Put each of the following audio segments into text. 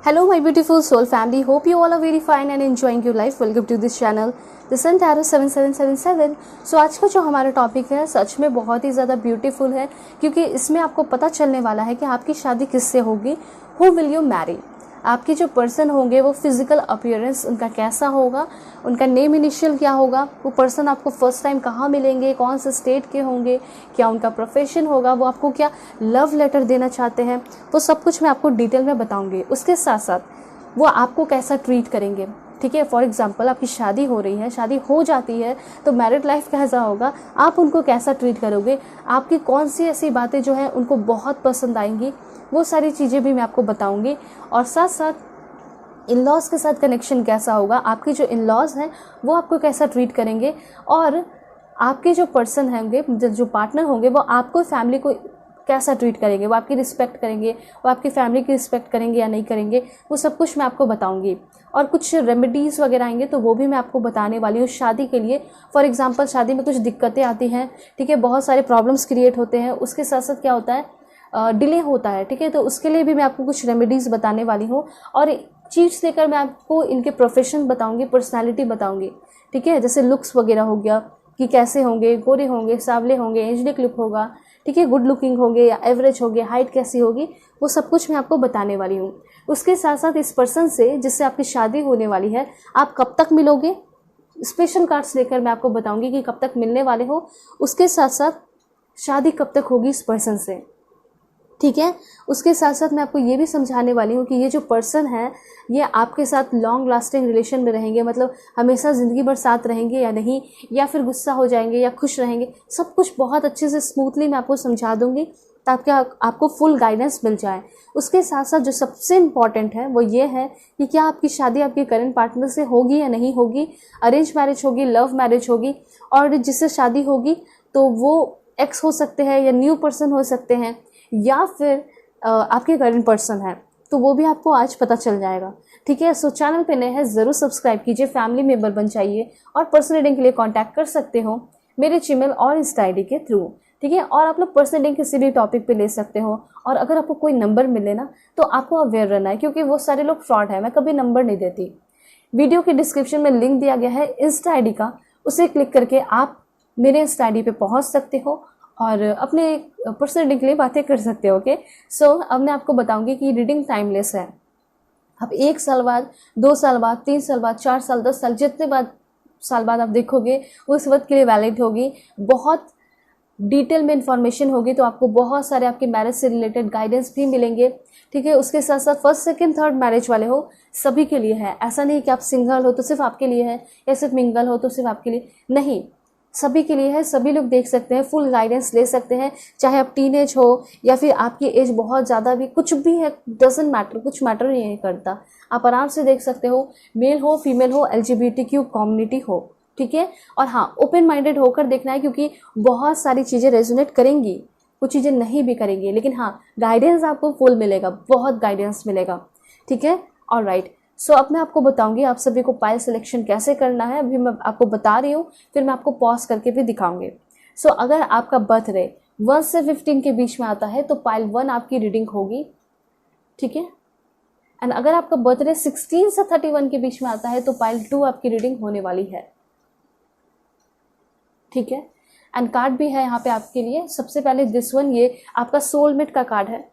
Hello my beautiful soul family, hope you all are very fine and enjoying your life. Welcome to this channel, This and Tarot 7777. So आज का जो हमारा topic है सच में बहुत ही ज़्यादा ब्यूटीफुल है, क्योंकि इसमें आपको पता चलने वाला है कि आपकी शादी किससे होगी, हु विल यू मैरी। आपके जो पर्सन होंगे वो फिजिकल अपीयरेंस उनका कैसा होगा, उनका नेम इनिशियल क्या होगा, वो पर्सन आपको फर्स्ट टाइम कहाँ मिलेंगे, कौन से स्टेट के होंगे, क्या उनका प्रोफेशन होगा, वो आपको क्या लव लेटर देना चाहते हैं, वो सब कुछ मैं आपको डिटेल में बताऊंगी। उसके साथ साथ वो आपको कैसा ट्रीट करेंगे। ठीक है, फॉर एग्जांपल आपकी शादी हो रही है, शादी हो जाती है तो मैरिड लाइफ कैसा होगा, आप उनको कैसा ट्रीट करोगे, आपकी कौन सी ऐसी बातें जो हैं उनको बहुत पसंद आएंगी, वो सारी चीज़ें भी मैं आपको बताऊंगी। और साथ साथ इन लॉज के साथ कनेक्शन कैसा होगा, आपके जो इन लॉज हैं वो आपको कैसा ट्रीट करेंगे, और आपके जो पर्सन होंगे, जो पार्टनर होंगे, वो आपको फैमिली को कैसा ट्रीट करेंगे, वो आपकी रिस्पेक्ट करेंगे, वो आपकी फैमिली की रिस्पेक्ट करेंगे या नहीं करेंगे, वो सब कुछ मैं आपको बताऊंगी। और कुछ रेमेडीज़ वगैरह आएंगे तो वो भी मैं आपको बताने वाली हूँ शादी के लिए। फॉर एग्जांपल शादी में कुछ दिक्कतें आती हैं, ठीक है, बहुत सारे प्रॉब्लम्स क्रिएट होते हैं, उसके साथ साथ क्या होता है, डिले होता है, ठीक है, तो उसके लिए भी मैं आपको कुछ रेमेडीज़ बताने वाली हूँ। और चीज़ लेकर मैं आपको इनके प्रोफेशन बताऊँगी, पर्सनैलिटी बताऊँगी, ठीक है, जैसे लुक्स वगैरह हो गया कि कैसे होंगे, गोरे होंगे, सांवले होंगे, एजलिक लुक होगा, ठीक है, गुड लुकिंग होंगे या एवरेज होंगे, हाइट कैसी होगी, वो सब कुछ मैं आपको बताने वाली हूँ। उसके साथ साथ इस पर्सन से जिससे आपकी शादी होने वाली है, आप कब तक मिलोगे, स्पेशल कार्ड्स लेकर मैं आपको बताऊंगी कि कब तक मिलने वाले हो। उसके साथ साथ शादी कब तक होगी इस पर्सन से, ठीक है। उसके साथ साथ मैं आपको ये भी समझाने वाली हूँ कि ये जो पर्सन है ये आपके साथ लॉन्ग लास्टिंग रिलेशन में रहेंगे, मतलब हमेशा ज़िंदगी भर साथ रहेंगे या नहीं, या फिर गुस्सा हो जाएंगे या खुश रहेंगे, सब कुछ बहुत अच्छे से स्मूथली मैं आपको समझा दूंगी ताकि आपको फुल गाइडेंस मिल जाए। उसके साथ साथ जो सबसे इम्पॉर्टेंट है वो ये है कि क्या आपकी शादी आपके करंट पार्टनर से होगी या नहीं होगी, अरेंज मैरिज होगी, लव मैरिज होगी, और जिससे शादी होगी तो वो एक्स हो सकते हैं या न्यू पर्सन हो सकते हैं, या फिर आपके करंट पर्सन है, तो वो भी आपको आज पता चल जाएगा, ठीक है। सो चैनल पे नए हैं ज़रूर सब्सक्राइब कीजिए, फैमिली मेंबर बन जाइए, और पर्सनल रीडिंग के लिए कांटेक्ट कर सकते हो मेरे जीमेल और इंस्टा आईडी के थ्रू, ठीक है। और आप लोग पर्सनल रीडिंग किसी भी टॉपिक पे ले सकते हो, और अगर आपको कोई नंबर मिले ना तो आपको अवेयर रहना है, क्योंकि वो सारे लोग फ्रॉड है, मैं कभी नंबर नहीं देती। वीडियो के डिस्क्रिप्शन में लिंक दिया गया है इंस्टा आईडी का, उसे क्लिक करके आप मेरे इंस्टा आईडी पे पहुँच सकते हो और अपने पर्सनल रीडिंग के लिए बातें कर सकते हो, ओके। सो अब मैं आपको बताऊंगी कि रीडिंग टाइमलेस है। आप 1 साल बाद, 2 साल बाद, 3 साल बाद, 4 साल, 10 साल, जितने साल बाद आप देखोगे उस वक्त के लिए वैलिड होगी। बहुत डिटेल में इंफॉर्मेशन होगी, तो आपको बहुत सारे आपके मैरिज से रिलेटेड गाइडेंस भी मिलेंगे, ठीक है। उसके साथ साथ फर्स्ट सेकंड थर्ड मैरिज वाले हो सभी के लिए है, ऐसा नहीं कि आप सिंगल हो तो सिर्फ आपके लिए है, या सिर्फ मिंगल हो तो सिर्फ आपके लिए, नहीं, सभी के लिए है, सभी लोग देख सकते हैं, फुल गाइडेंस ले सकते हैं, चाहे आप टीनेज हो या फिर आपकी एज बहुत ज़्यादा भी, कुछ भी है, डजंट मैटर, कुछ मैटर नहीं करता, आप आराम से देख सकते हो, मेल हो, फीमेल हो, LGBTQ कम्युनिटी हो, ठीक है। और हाँ, ओपन माइंडेड होकर देखना है, क्योंकि बहुत सारी चीज़ें रेजोनेट करेंगी, कुछ चीज़ें नहीं भी करेंगी, लेकिन हाँ गाइडेंस आपको फुल मिलेगा, बहुत गाइडेंस मिलेगा, ठीक है। ऑलराइट, सो अब मैं आपको बताऊंगी आप सभी को पाइल सिलेक्शन कैसे करना है, अभी मैं आपको बता रही हूँ, फिर मैं आपको पॉज करके भी दिखाऊंगी। सो अगर आपका बर्थडे 1 से 15 के बीच में आता है तो पाइल 1 आपकी रीडिंग होगी, ठीक है। एंड अगर आपका बर्थडे 16 से 31 के बीच में आता है तो पाइल 2 आपकी रीडिंग होने वाली है, ठीक है। एंड कार्ड भी है यहाँ पे आपके लिए। सबसे पहले दिस वन, ये आपका सोलमेट का कार्ड है,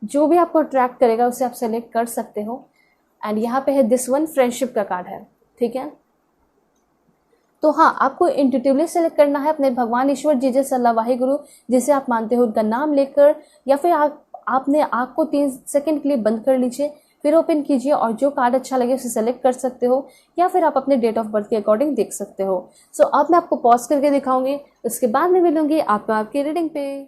जो भी आपको अट्रैक्ट करेगा उसे आप सेलेक्ट कर सकते हो। एंड यहाँ पे है दिस वन, फ्रेंडशिप का कार्ड है, ठीक है। तो हाँ, आपको इंट्यूटिवली सेलेक्ट करना है अपने भगवान, ईश्वर, जीसस, अल्लाह, वाहिगुरु, जिसे आप मानते हो उनका नाम लेकर, या फिर आपने आँख को 3 सेकंड के लिए बंद कर लीजिए, फिर ओपन कीजिए और जो कार्ड अच्छा लगे उसे सेलेक्ट कर सकते हो, या फिर आप अपने डेट ऑफ बर्थ के अकॉर्डिंग देख सकते हो। सो अब मैं आपको पॉज करके दिखाऊंगी, उसके बाद में मिलूंगी आपकी रीडिंग पे।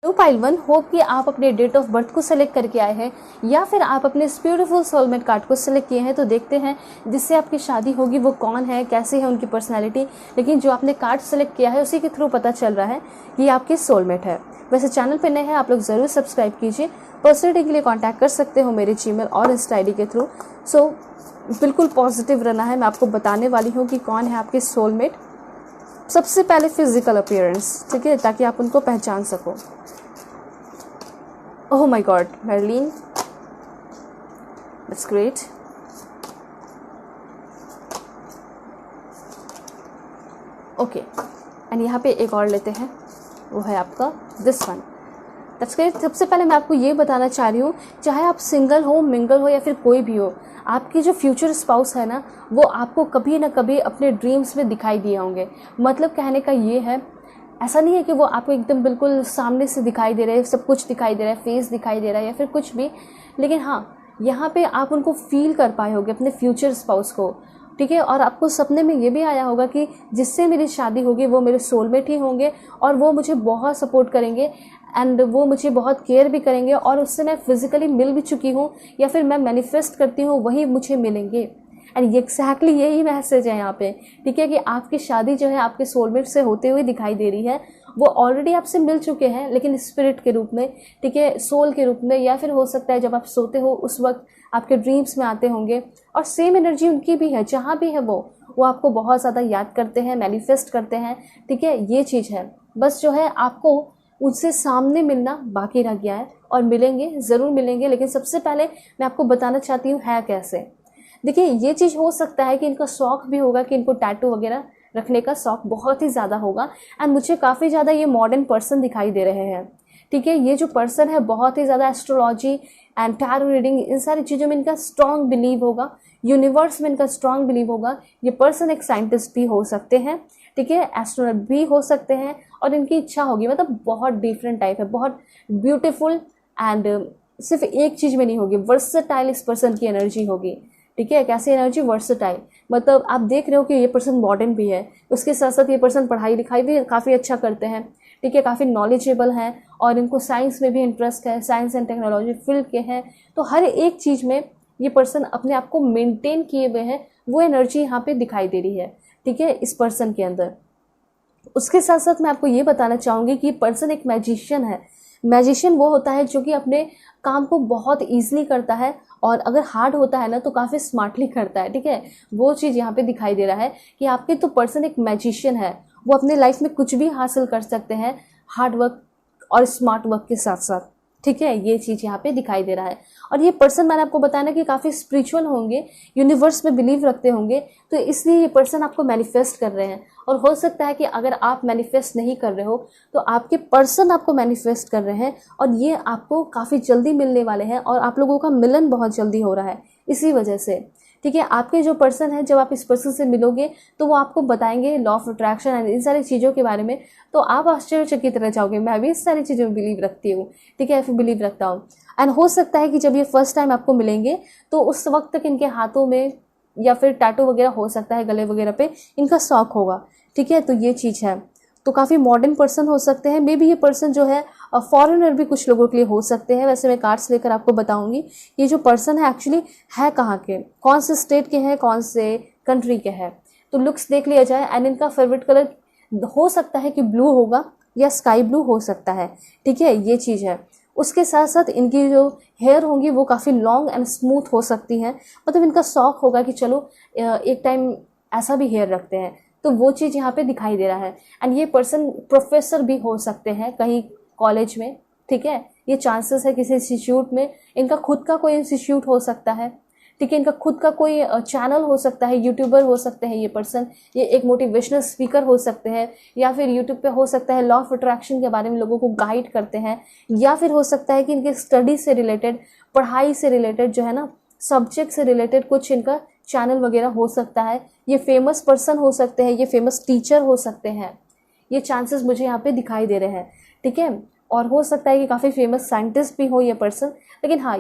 तो पाइल 1, होप कि आप अपने डेट ऑफ बर्थ को सेलेक्ट करके आए हैं, या फिर आप अपने इस ब्यूटीफुल सोलमेट कार्ड को सेलेक्ट किए हैं। तो देखते हैं जिससे आपकी शादी होगी वो कौन है, कैसे है उनकी पर्सनैलिटी। लेकिन जो आपने कार्ड सेलेक्ट किया है उसी के थ्रू पता चल रहा है कि ये आपकी सोलमेट है। वैसे चैनल पर नए हैं आप लोग ज़रूर सब्सक्राइब कीजिए, पर्सनल रीडिंग के लिए कॉन्टैक्ट कर सकते हो मेरे जीमेल और इंस्टा आईडी के थ्रू। सो बिल्कुल पॉजिटिव रहना है, मैं आपको बताने वाली हूँ कि कौन है आपकी सोलमेट। सबसे पहले फिजिकल अपीयरेंस, ठीक है, ताकि आप उनको पहचान सको। Oh my God, Marilyn, that's great. Okay, and यहाँ पे एक और लेते हैं, वो है आपका दिस वन, दैट्स ग्रेट। सबसे पहले मैं आपको ये बताना चाह रही हूँ, चाहे आप सिंगल हो, मिंगल हो या फिर कोई भी हो, आपके जो फ्यूचर स्पाउस है ना, वो आपको कभी ना कभी अपने ड्रीम्स में दिखाई दिए होंगे। मतलब कहने का ये है, ऐसा नहीं है कि वो आपको एकदम बिल्कुल सामने से दिखाई दे रहे हैं, सब कुछ दिखाई दे रहा है, फेस दिखाई दे रहा है या फिर कुछ भी, लेकिन हाँ, यहाँ पे आप उनको फील कर पाए होगे, अपने फ्यूचर स्पाउस को, ठीक है। और आपको सपने में ये भी आया होगा कि जिससे मेरी शादी होगी वो मेरे सोलमेट ही होंगे और वो मुझे बहुत सपोर्ट करेंगे एंड वो मुझे बहुत केयर भी करेंगे, और उससे मैं फिजिकली मिल भी चुकी हूँ या फिर मैं मैनिफेस्ट करती हूँ वही मुझे मिलेंगे। एंड एग्जैक्टली यही मैसेज है यहाँ पे, ठीक है, कि आपकी शादी जो है आपके सोलमेट से होते हुए दिखाई दे रही है। वो ऑलरेडी आपसे मिल चुके हैं, लेकिन स्पिरिट के रूप में, ठीक है, सोल के रूप में, या फिर हो सकता है जब आप सोते हो उस वक्त आपके ड्रीम्स में आते होंगे। और सेम एनर्जी उनकी भी है, जहाँ भी है वो आपको बहुत ज़्यादा याद करते हैं, मैनिफेस्ट करते हैं, ठीक है। ये चीज़ है, बस जो है आपको उनसे सामने मिलना बाकी रह गया है, और मिलेंगे, ज़रूर मिलेंगे। लेकिन सबसे पहले मैं आपको बताना चाहती हूँ है कैसे। देखिए, ये चीज़ हो सकता है कि इनका शौक भी होगा, कि इनको टैटू वगैरह रखने का शौक बहुत ही ज़्यादा होगा। एंड मुझे काफ़ी ज़्यादा ये मॉडर्न पर्सन दिखाई दे रहे हैं, ठीक है। ये जो पर्सन है बहुत ही ज़्यादा एस्ट्रोलॉजी एंड टैरो रीडिंग, इन सारी चीज़ों में इनका स्ट्रॉन्ग बिलीव होगा, यूनिवर्स में इनका स्ट्रॉन्ग बिलीव होगा। ये पर्सन एक साइंटिस्ट भी हो सकते हैं, ठीक है, एस्ट्रोनॉट भी हो सकते हैं, और इनकी इच्छा होगी, मतलब बहुत डिफरेंट टाइप है, बहुत ब्यूटीफुल, एंड सिर्फ एक चीज़ में नहीं होगी, वर्सेटाइल इस पर्सन की एनर्जी होगी, ठीक है। कैसी एनर्जी? वर्सेटाइल। मतलब आप देख रहे हो कि ये पर्सन मॉडर्न भी है, उसके साथ साथ ये पर्सन पढ़ाई लिखाई भी काफ़ी अच्छा करते हैं, ठीक है, काफ़ी नॉलेजेबल हैं, और इनको साइंस में भी इंटरेस्ट है, साइंस एंड टेक्नोलॉजी फील्ड के हैं। तो हर एक चीज़ में ये पर्सन अपने आप को मेंटेन किए हुए हैं, वो एनर्जी यहाँ पे दिखाई दे रही है, ठीक है, इस पर्सन के अंदर। उसके साथ साथ मैं आपको ये बताना चाहूँगी कि पर्सन एक मैजिशियन है। मैजिशियन वो होता है जो कि अपने काम को बहुत ईजिली करता है, और अगर हार्ड होता है ना तो काफ़ी स्मार्टली करता है, ठीक है। वो चीज़ यहाँ पे दिखाई दे रहा है कि आपके तो पर्सन एक मैजिशियन है, वो अपने लाइफ में कुछ भी हासिल कर सकते हैं हार्ड वर्क और स्मार्ट वर्क के साथ साथ, ठीक है। ये चीज़ यहाँ पे दिखाई दे रहा है। और ये पर्सन, मैंने आपको बताया ना कि काफ़ी स्पिरिचुअल होंगे, यूनिवर्स में बिलीव रखते होंगे, तो इसलिए ये पर्सन आपको मैनिफेस्ट कर रहे हैं। और हो सकता है कि अगर आप मैनिफेस्ट नहीं कर रहे हो तो आपके पर्सन आपको मैनिफेस्ट कर रहे हैं, और ये आपको काफ़ी जल्दी मिलने वाले हैं, और आप लोगों का मिलन बहुत जल्दी हो रहा है इसी वजह से, ठीक है। आपके जो पर्सन है, जब आप इस पर्सन से मिलोगे तो वो आपको बताएंगे law of attraction and in सारी चीज़ों के बारे में, तो आप आश्चर्यचकित रह जाओगे। मैं भी इस सारी चीज़ों में बिलीव रखती हूँ, ठीक है, फिर बिलीव रखता हूँ। एंड हो सकता है कि जब ये फर्स्ट टाइम आपको मिलेंगे तो उस वक्त तक इनके हाथों में या फिर टैटू वगैरह हो सकता है, गले वगैरह पे इनका शौक होगा, ठीक है। तो ये चीज़ है, तो काफ़ी मॉडर्न पर्सन हो सकते हैं। मे बी ये पर्सन जो है फॉरेनर भी कुछ लोगों के लिए हो सकते हैं। वैसे मैं कार्ड्स लेकर आपको बताऊंगी ये जो पर्सन है एक्चुअली है कहाँ के, कौन से स्टेट के हैं, कौन से कंट्री के हैं। तो लुक्स देख लिया जाए, एंड इनका फेवरेट कलर हो सकता है कि ब्लू होगा या स्काई ब्लू हो सकता है, ठीक है, ये चीज़ है। उसके साथ साथ इनकी जो हेयर होंगी वो काफ़ी लॉन्ग एंड स्मूथ हो सकती हैं, मतलब इनका शौक होगा कि चलो एक टाइम ऐसा भी हेयर रखते हैं, तो वो चीज़ यहाँ पे दिखाई दे रहा है। एंड ये पर्सन प्रोफेसर भी हो सकते हैं कहीं कॉलेज में, ठीक है, ये चांसेस है किसी इंस्टीट्यूट में। इनका खुद का कोई इंस्टीट्यूट हो सकता है, ठीक है, इनका खुद का कोई चैनल हो सकता है, यूट्यूबर हो सकते हैं ये पर्सन, ये एक मोटिवेशनल स्पीकर हो सकते हैं, या फिर यूट्यूब पे हो सकता है लॉ ऑफ अट्रैक्शन के बारे में लोगों को गाइड करते हैं, या फिर हो सकता है कि इनके स्टडी से रिलेटेड, पढ़ाई से रिलेटेड जो है ना, सब्जेक्ट से रिलेटेड कुछ इनका चैनल वगैरह हो सकता है। ये फेमस पर्सन हो सकते हैं, ये फेमस टीचर हो सकते हैं, ये चांसेस मुझे यहाँ पे दिखाई दे रहे हैं, ठीक है। और हो सकता है कि काफ़ी फेमस साइंटिस्ट भी हो ये पर्सन, लेकिन हाँ,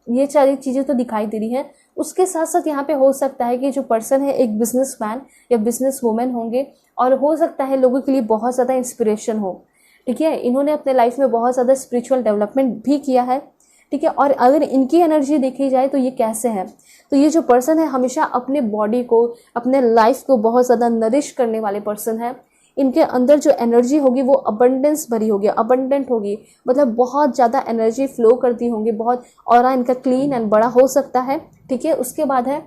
ये सारी चीज़ें तो दिखाई दे रही हैं। उसके साथ साथ यहाँ पे हो सकता है कि जो पर्सन है एक बिजनेसमैन या बिजनेस वूमेन होंगे, और हो सकता है लोगों के लिए बहुत ज़्यादा इंस्पिरेशन हो, ठीक है। इन्होंने अपने लाइफ में बहुत ज़्यादा स्पिरिचुअल डेवलपमेंट भी किया है, ठीक है। और अगर इनकी एनर्जी देखी जाए तो ये कैसे है, तो ये जो पर्सन है हमेशा अपने बॉडी को, अपने लाइफ को बहुत ज़्यादा नरिश करने वाले पर्सन है। इनके अंदर जो एनर्जी होगी वो अबंडेंस भरी होगी, अबंडेंट होगी, मतलब बहुत ज़्यादा एनर्जी फ्लो करती होंगी, बहुत ऑरा इनका क्लीन एंड बड़ा हो सकता है, ठीक है। उसके बाद है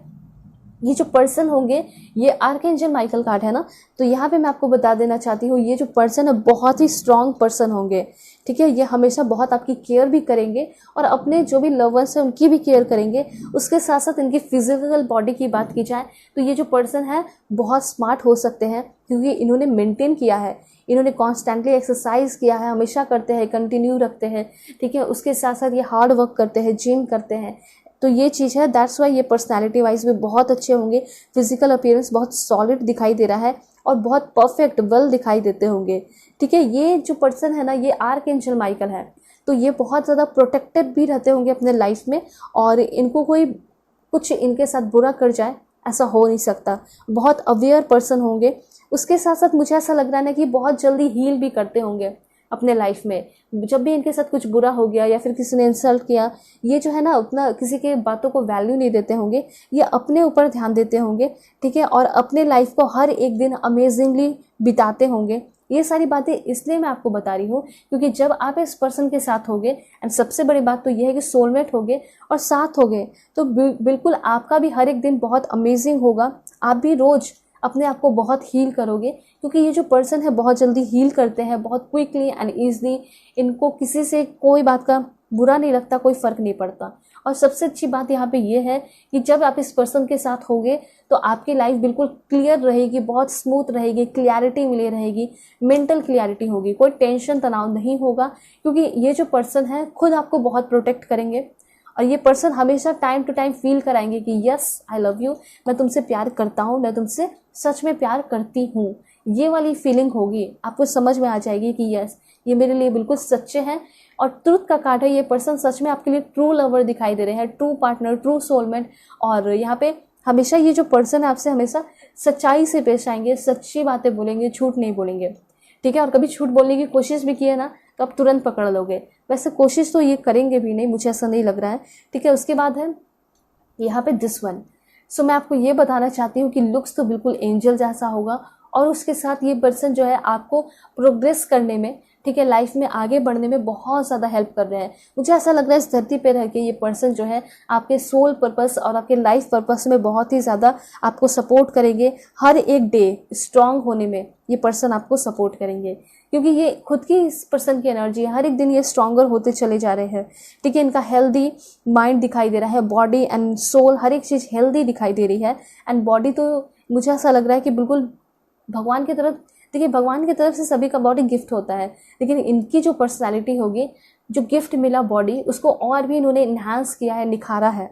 ये जो पर्सन होंगे, ये आर्कएंजल माइकल कार्ड है ना, तो यहाँ पे मैं आपको बता देना चाहती हूँ ये जो पर्सन है बहुत ही स्ट्रांग पर्सन होंगे, ठीक है। ये हमेशा बहुत आपकी केयर भी करेंगे और अपने जो भी लव वंस है उनकी भी केयर करेंगे। उसके साथ साथ इनकी फिजिकल बॉडी की बात की जाए तो ये जो पर्सन है बहुत स्मार्ट हो सकते हैं, क्योंकि इन्होंने मेंटेन किया है, इन्होंने कॉन्स्टेंटली एक्सरसाइज किया है, हमेशा करते हैं, कंटिन्यू रखते हैं, ठीक है। उसके साथ साथ ये हार्ड वर्क करते हैं, जिम करते हैं, तो ये चीज़ है। दैट्स वाई ये पर्सनालिटी वाइज भी बहुत अच्छे होंगे। फिजिकल अपीयरेंस बहुत सॉलिड दिखाई दे रहा है और बहुत परफेक्ट वेल दिखाई देते होंगे, ठीक है। ये जो पर्सन है ना, ये आर्कएंजल माइकल है, तो ये बहुत ज़्यादा प्रोटेक्टेड भी रहते होंगे अपने लाइफ में, और इनको कोई कुछ इनके साथ बुरा कर जाए ऐसा हो नहीं सकता। बहुत अवेयर पर्सन होंगे। उसके साथ साथ मुझे ऐसा लग रहा है ना कि बहुत जल्दी हील भी करते होंगे अपने लाइफ में। जब भी इनके साथ कुछ बुरा हो गया या फिर किसी ने इंसल्ट किया, ये जो है ना अपना किसी के बातों को वैल्यू नहीं देते होंगे, ये अपने ऊपर ध्यान देते होंगे, ठीक है। और अपने लाइफ को हर एक दिन अमेजिंगली बिताते होंगे। ये सारी बातें इसलिए मैं आपको बता रही हूँ क्योंकि जब आप इस पर्सन के साथ होगे, एंड सबसे बड़ी बात तो ये है कि सोलमेट होगे और साथ होगे, तो बिल्कुल आपका भी हर एक दिन बहुत अमेजिंग होगा। आप भी रोज़ अपने आप को बहुत हील करोगे, क्योंकि ये जो पर्सन है बहुत जल्दी हील करते हैं, बहुत क्विकली एंड ईजली। इनको किसी से कोई बात का बुरा नहीं लगता, कोई फ़र्क नहीं पड़ता। और सबसे अच्छी बात यहाँ पे ये है कि जब आप इस पर्सन के साथ होगे तो आपकी लाइफ बिल्कुल क्लियर रहेगी, बहुत स्मूथ रहेगी, क्लियरिटी मिली रहेगी, मेंटल क्लियरिटी होगी, कोई टेंशन तनाव नहीं होगा, क्योंकि ये जो पर्सन है खुद आपको बहुत प्रोटेक्ट करेंगे। और ये पर्सन हमेशा टाइम टू टाइम फील कराएंगे कि यस आई लव यू, मैं तुमसे प्यार करता हूँ, मैं तुमसे सच में प्यार करती हूँ। ये वाली फीलिंग होगी, आपको समझ में आ जाएगी कि यस ये मेरे लिए बिल्कुल सच्चे हैं। और ट्रूथ का कार्ड है, ये पर्सन सच में आपके लिए ट्रू लवर दिखाई दे रहे हैं, ट्रू पार्टनर, ट्रू सोलमेट। और यहाँ पे हमेशा ये जो पर्सन है आपसे हमेशा सच्चाई से पेश आएंगे, सच्ची बातें बोलेंगे, झूठ नहीं बोलेंगे, ठीक है। और कभी झूठ बोलने की कोशिश भी की है ना तो आप तुरंत पकड़ लोगे। वैसे कोशिश तो ये करेंगे भी नहीं, मुझे ऐसा नहीं लग रहा है, ठीक है। उसके बाद है यहाँ पे दिस वन। सो मैं आपको ये बताना चाहती हूँ कि लुक्स तो बिल्कुल एंजल जैसा होगा, और उसके साथ ये पर्सन जो है आपको प्रोग्रेस करने में, ठीक है, लाइफ में आगे बढ़ने में बहुत ज़्यादा हेल्प कर रहे हैं। मुझे ऐसा लग रहा है इस धरती पे रह के ये पर्सन जो है आपके सोल पर्पस और आपके लाइफ पर्पस में बहुत ही ज़्यादा आपको सपोर्ट करेंगे। हर एक डे स्ट्रांग होने में ये पर्सन आपको सपोर्ट करेंगे, क्योंकि ये खुद की इस पर्सन की एनर्जी है, हर एक दिन ये स्ट्रॉन्गर होते चले जा रहे हैं, ठीक है। इनका हेल्दी माइंड दिखाई दे रहा है, बॉडी एंड सोल हर एक चीज़ हेल्दी दिखाई दे रही है। एंड बॉडी तो मुझे ऐसा लग रहा है कि बिल्कुल भगवान की तरफ, देखिए भगवान की तरफ से सभी का बॉडी गिफ्ट होता है, लेकिन इनकी जो पर्सनैलिटी होगी, जो गिफ्ट मिला बॉडी, उसको और भी इन्होंने इन्हांस किया है, निखारा है,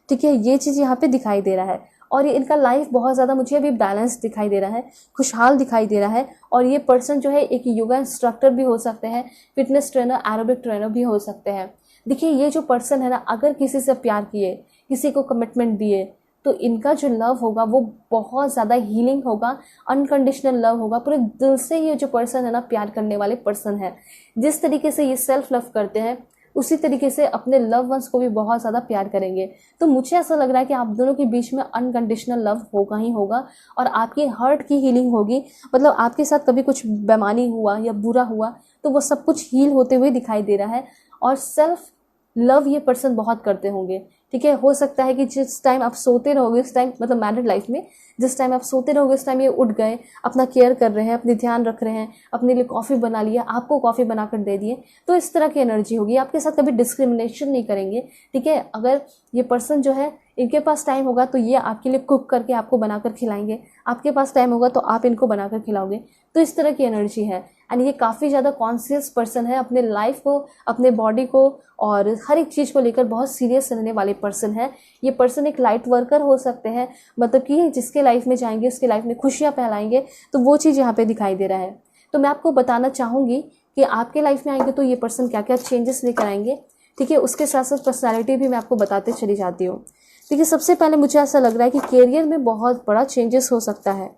ठीक है। ये चीज़ यहाँ पे दिखाई दे रहा है। और ये इनका लाइफ बहुत ज़्यादा मुझे अभी बैलेंस दिखाई दे रहा है, खुशहाल दिखाई दे रहा है। और ये पर्सन जो है एक योगा इंस्ट्रक्टर भी हो सकते हैं, फिटनेस ट्रेनर, एरोबिक ट्रेनर भी हो सकते हैं। देखिए ये जो पर्सन है ना, अगर किसी से प्यार किए, किसी को कमिटमेंट दिए, तो इनका जो लव होगा वो बहुत ज़्यादा हीलिंग होगा, अनकंडीशनल लव होगा। पूरे दिल से ये जो पर्सन है ना प्यार करने वाले पर्सन है। जिस तरीके से ये सेल्फ लव करते हैं उसी तरीके से अपने लव वंस को भी बहुत ज़्यादा प्यार करेंगे। तो मुझे ऐसा लग रहा है कि आप दोनों के बीच में अनकंडीशनल लव होगा ही होगा, और आपकी हर्ट की हीलिंग होगी। मतलब आपके साथ कभी कुछ बेईमानी हुआ या बुरा हुआ तो वो सब कुछ हील होते हुए दिखाई दे रहा है। और सेल्फ लव ये पर्सन बहुत करते होंगे, ठीक है। हो सकता है कि जिस टाइम आप सोते रहोगे उस टाइम, मतलब मैरिड लाइफ में जिस टाइम आप सोते रहोगे उस टाइम ये उठ गए, अपना केयर कर रहे हैं, अपने ध्यान रख रहे हैं, अपने लिए कॉफ़ी बना लिया, आपको कॉफ़ी बनाकर दे दिए। तो इस तरह की एनर्जी होगी। आपके साथ कभी डिस्क्रिमिनेशन नहीं करेंगे, ठीक है। अगर ये पर्सन जो है, इनके पास टाइम होगा तो ये आपके लिए कुक करके आपको बनाकर खिलाएंगे, आपके पास टाइम होगा तो आप इनको बनाकर खिलाओगे। तो इस तरह की एनर्जी है। एंड ये काफ़ी ज़्यादा कॉन्शियस पर्सन है, अपने लाइफ को, अपने बॉडी को और हर एक चीज़ को लेकर बहुत सीरियस रहने वाले पर्सन है। ये पर्सन एक लाइट वर्कर हो सकते हैं, मतलब कि जिसके लाइफ में जाएंगे उसके लाइफ में खुशियाँ फैलाएंगे, तो वो चीज़ यहाँ पे दिखाई दे रहा है। तो मैं आपको बताना चाहूँगी कि आपके लाइफ में आएंगे तो ये पर्सन क्या क्या चेंजेस लेकर आएंगे, ठीक है। उसके साथ साथ पर्सनैलिटी भी मैं आपको बताते चली जाती हूँ। देखिए सबसे पहले मुझे ऐसा लग रहा है कि करियर में बहुत बड़ा चेंजेस हो सकता है,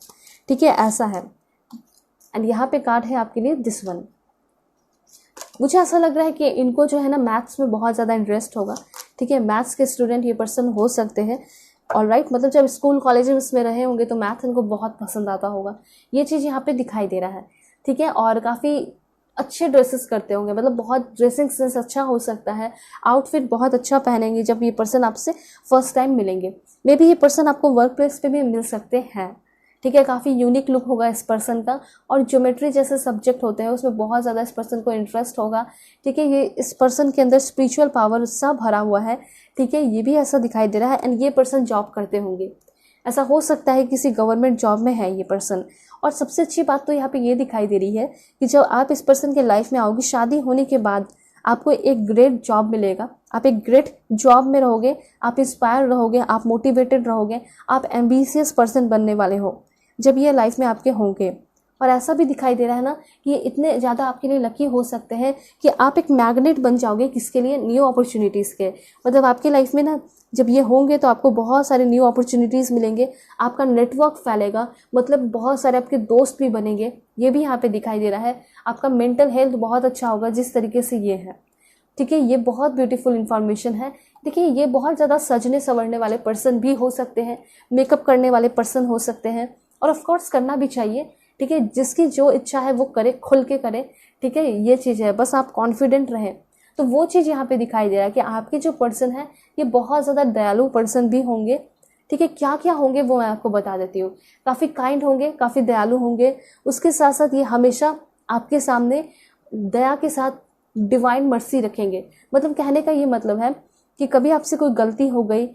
ठीक है, ऐसा है। एंड यहाँ पे कार्ड है आपके लिए दिस वन। मुझे ऐसा लग रहा है कि इनको जो है ना मैथ्स में बहुत ज़्यादा इंटरेस्ट होगा, ठीक है। मैथ्स के स्टूडेंट ये पर्सन हो सकते हैं, ऑलराइट। मतलब जब स्कूल कॉलेज में रहे होंगे तो मैथ इनको बहुत पसंद आता होगा, ये चीज़ यहाँ पे दिखाई दे रहा है, ठीक है। और काफ़ी अच्छे ड्रेसेस करते होंगे, मतलब बहुत ड्रेसिंग सेंस अच्छा हो सकता है, आउटफिट बहुत अच्छा पहनेंगे जब ये पर्सन आपसे फर्स्ट टाइम मिलेंगे। मे बी ये पर्सन आपको वर्क प्लेस पे भी मिल सकते हैं, ठीक है। काफ़ी यूनिक लुक होगा इस पर्सन का, और ज्योमेट्री जैसे सब्जेक्ट होते हैं उसमें बहुत ज़्यादा इस पर्सन को इंटरेस्ट होगा, ठीक है। ये इस पर्सन के अंदर स्पिरिचुअल पावर सा भरा हुआ है, ठीक है, ये भी ऐसा दिखाई दे रहा है। एंड ये पर्सन जॉब करते होंगे, ऐसा हो सकता है किसी गवर्नमेंट जॉब में है ये पर्सन। और सबसे अच्छी बात तो यहाँ पे ये दिखाई दे रही है कि जब आप इस पर्सन के लाइफ में आओगे शादी होने के बाद, आपको एक ग्रेट जॉब मिलेगा, आप एक ग्रेट जॉब में रहोगे, आप इंस्पायर रहोगे, आप मोटिवेटेड रहोगे, आप एम्बिशियस पर्सन बनने वाले हो जब ये लाइफ में आपके होंगे। और ऐसा भी दिखाई दे रहा है ना कि ये इतने ज़्यादा आपके लिए लकी हो सकते हैं कि आप एक मैग्नेट बन जाओगे किसके लिए, न्यू अपॉर्चुनिटीज़ के। मतलब आपके लाइफ में ना जब ये होंगे तो आपको बहुत सारे न्यू अपॉर्चुनिटीज़ मिलेंगे, आपका नेटवर्क फैलेगा, मतलब बहुत सारे आपके दोस्त भी बनेंगे, ये भी यहाँ पे दिखाई दे रहा है। आपका मेंटल हेल्थ बहुत अच्छा होगा जिस तरीके से ये है, ठीक है। ये बहुत ब्यूटीफुल इन्फॉर्मेशन है। देखिए ये बहुत ज़्यादा सजने संवरने वाले पर्सन भी हो सकते हैं, मेकअप करने वाले पर्सन हो सकते हैं, और ऑफ कोर्स करना भी चाहिए, ठीक है। जिसकी जो इच्छा है वो करे, खुल के करे, ठीक है। ये चीज़ है, बस आप कॉन्फिडेंट रहें। तो वो चीज़ यहाँ पे दिखाई दे रहा है कि आपके जो पर्सन है ये बहुत ज़्यादा दयालु पर्सन भी होंगे, ठीक है। क्या क्या होंगे वो मैं आपको बता देती हूँ। काफ़ी काइंड होंगे, काफ़ी दयालु होंगे, उसके साथ साथ ये हमेशा आपके सामने दया के साथ डिवाइन मर्सी रखेंगे। मतलब कहने का ये मतलब है कि कभी आपसे कोई गलती हो गई,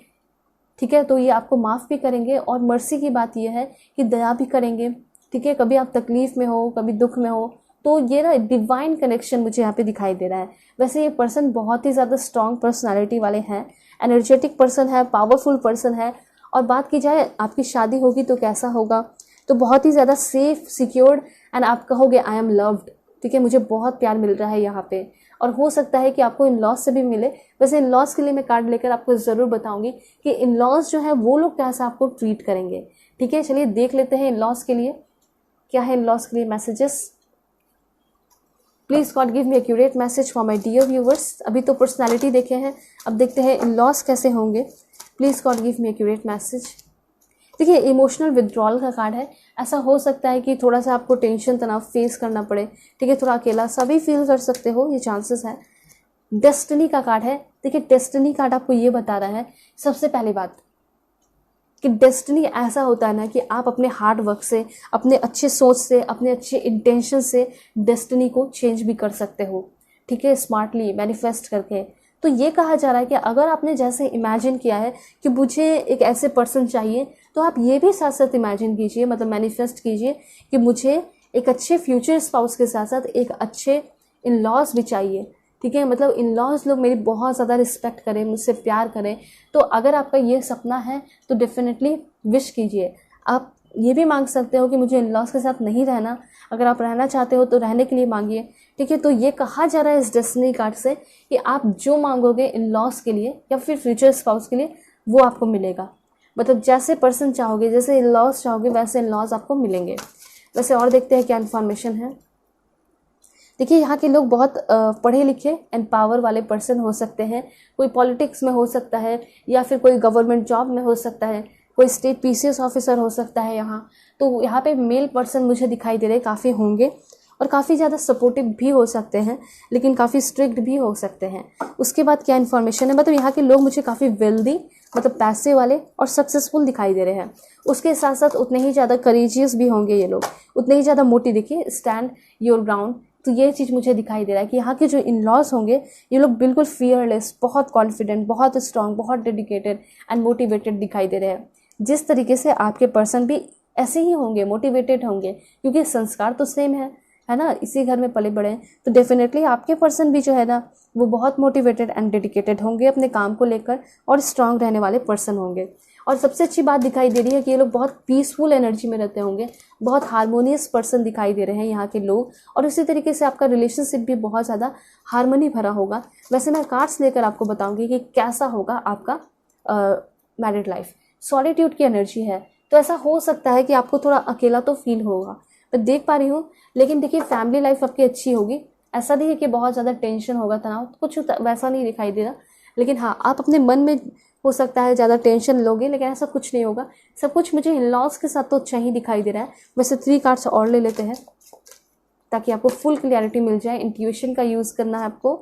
ठीक है, तो ये आपको माफ़ भी करेंगे। और मर्सी की बात ये है कि दया भी करेंगे, ठीक है। कभी आप तकलीफ में हो, कभी दुख में हो, तो ये ना डिवाइन कनेक्शन मुझे यहाँ पे दिखाई दे रहा है। वैसे ये पर्सन बहुत ही ज़्यादा स्ट्रॉन्ग पर्सनालिटी वाले हैं, एनर्जेटिक पर्सन है, पावरफुल पर्सन है। और बात की जाए आपकी शादी होगी तो कैसा होगा, तो बहुत ही ज़्यादा सेफ, सिक्योर्ड, एंड आप कहोगे आई एम लव्ड, ठीक है, मुझे बहुत प्यार मिल रहा है यहाँ पे। और हो सकता है कि आपको इन लॉज से भी मिले। वैसे इन लॉज के लिए मैं कार्ड लेकर आपको ज़रूर बताऊंगी कि इन लॉज जो है वो लोग कैसा आपको ट्रीट करेंगे, ठीक है। चलिए देख लेते हैं इन लॉज के लिए क्या है, इन लॉज के लिए messages. Please God give me accurate message for my dear viewers. अभी तो पर्सनालिटी देखे हैं, अब देखते हैं इन लॉज कैसे होंगे। Please God give me accurate message. देखिए इमोशनल विड्रॉल का कार्ड है। ऐसा हो सकता है कि थोड़ा सा आपको टेंशन तनाव फेस करना पड़े, ठीक है, थोड़ा अकेला सा भी फील कर सकते हो, ये चांसेस है। डेस्टिनी का कार्ड है। देखिए डेस्टिनी कार्ड आपको ये बता रहा है सबसे पहली बात कि डेस्टिनी ऐसा होता है ना कि आप अपने हार्ड वर्क से, अपने अच्छे सोच से, अपने अच्छे इंटेंशन से डेस्टिनी को चेंज भी कर सकते हो, ठीक है, स्मार्टली मैनिफेस्ट करके। तो ये कहा जा रहा है कि अगर आपने जैसे इमेजिन किया है कि मुझे एक ऐसे पर्सन चाहिए, तो आप ये भी साथ साथ इमेजिन कीजिए, मतलब मैनिफेस्ट कीजिए कि मुझे एक अच्छे फ्यूचर स्पाउस के साथ साथ एक अच्छे इन लॉज भी चाहिए, ठीक है। मतलब इन लॉज लोग मेरी बहुत ज़्यादा रिस्पेक्ट करें, मुझसे प्यार करें। तो अगर आपका ये सपना है तो डेफिनेटली विश कीजिए। आप ये भी मांग सकते हो कि मुझे इन लॉज के साथ नहीं रहना, अगर आप रहना चाहते हो तो रहने के लिए मांगिए, ठीक है। तो ये कहा जा रहा है इस डेस्टिनी कार्ड से कि आप जो मांगोगे इन लॉज के लिए या फिर फ्यूचर स्पाउस के लिए वो आपको मिलेगा। मतलब जैसे पर्सन चाहोगे, जैसे इन लॉज चाहोगे, वैसे इन लॉज आपको मिलेंगे। वैसे और देखते हैं क्या इन्फॉर्मेशन है। देखिए यहाँ के लोग बहुत पढ़े लिखे एंड पावर वाले पर्सन हो सकते हैं। कोई पॉलिटिक्स में हो सकता है या फिर कोई गवर्नमेंट जॉब में हो सकता है, कोई स्टेट पीसीएस ऑफिसर हो सकता है यहाँ। तो यहाँ पे मेल पर्सन मुझे दिखाई दे रहे काफ़ी होंगे और काफ़ी ज़्यादा सपोर्टिव भी हो सकते हैं, लेकिन काफ़ी स्ट्रिक्ट भी हो सकते हैं। उसके बाद क्या इन्फॉर्मेशन है, मतलब यहाँ के लोग मुझे काफ़ी वेल्दी, मतलब पैसे वाले और सक्सेसफुल दिखाई दे रहे हैं। उसके साथ साथ उतने ही ज़्यादा करेजियस भी होंगे ये लोग, उतने ही ज़्यादा मोटी, देखिए स्टैंड योर ग्राउंड। तो ये चीज़ मुझे दिखाई दे रहा है कि यहाँ के जो इन लॉज होंगे ये लोग बिल्कुल फियरलेस, बहुत कॉन्फिडेंट, बहुत स्ट्रांग, बहुत डेडिकेटेड एंड मोटिवेटेड दिखाई दे रहे हैं। जिस तरीके से आपके पर्सन भी ऐसे ही होंगे, मोटिवेटेड होंगे, क्योंकि संस्कार तो सेम है ना, इसी घर में पले बड़े हैं। तो डेफिनेटली आपके पर्सन भी जो है ना वो बहुत मोटिवेटेड एंड डेडिकेटेड होंगे अपने काम को लेकर और स्ट्रांग रहने वाले पर्सन होंगे। और सबसे अच्छी बात दिखाई दे रही है कि ये लोग बहुत पीसफुल एनर्जी में रहते होंगे, बहुत हार्मोनियस पर्सन दिखाई दे रहे हैं यहाँ के लोग। और इसी तरीके से आपका रिलेशनशिप भी बहुत ज़्यादा हार्मनी भरा होगा। वैसे मैं कार्ड्स लेकर आपको बताऊंगी कि कैसा होगा आपका मैरिड लाइफ। सॉलिट्यूड की एनर्जी है, तो ऐसा हो सकता है कि आपको थोड़ा अकेला तो फील होगा, मैं देख पा रही हूँ। लेकिन देखिए फैमिली लाइफ आपकी अच्छी होगी, ऐसा नहीं है कि बहुत ज़्यादा टेंशन होगा, तनाव कुछ वैसा नहीं दिखाई दे रहा। लेकिन हाँ, आप अपने मन में हो सकता है ज़्यादा टेंशन लोगे, लेकिन ऐसा कुछ नहीं होगा। सब कुछ मुझे इन लॉज के साथ तो अच्छा ही दिखाई दे रहा है। वैसे 3 कार्ड्स और ले लेते हैं। ताकि आपको फुल क्लियरिटी मिल जाए। इंट्यूशन का यूज़ करना है आपको।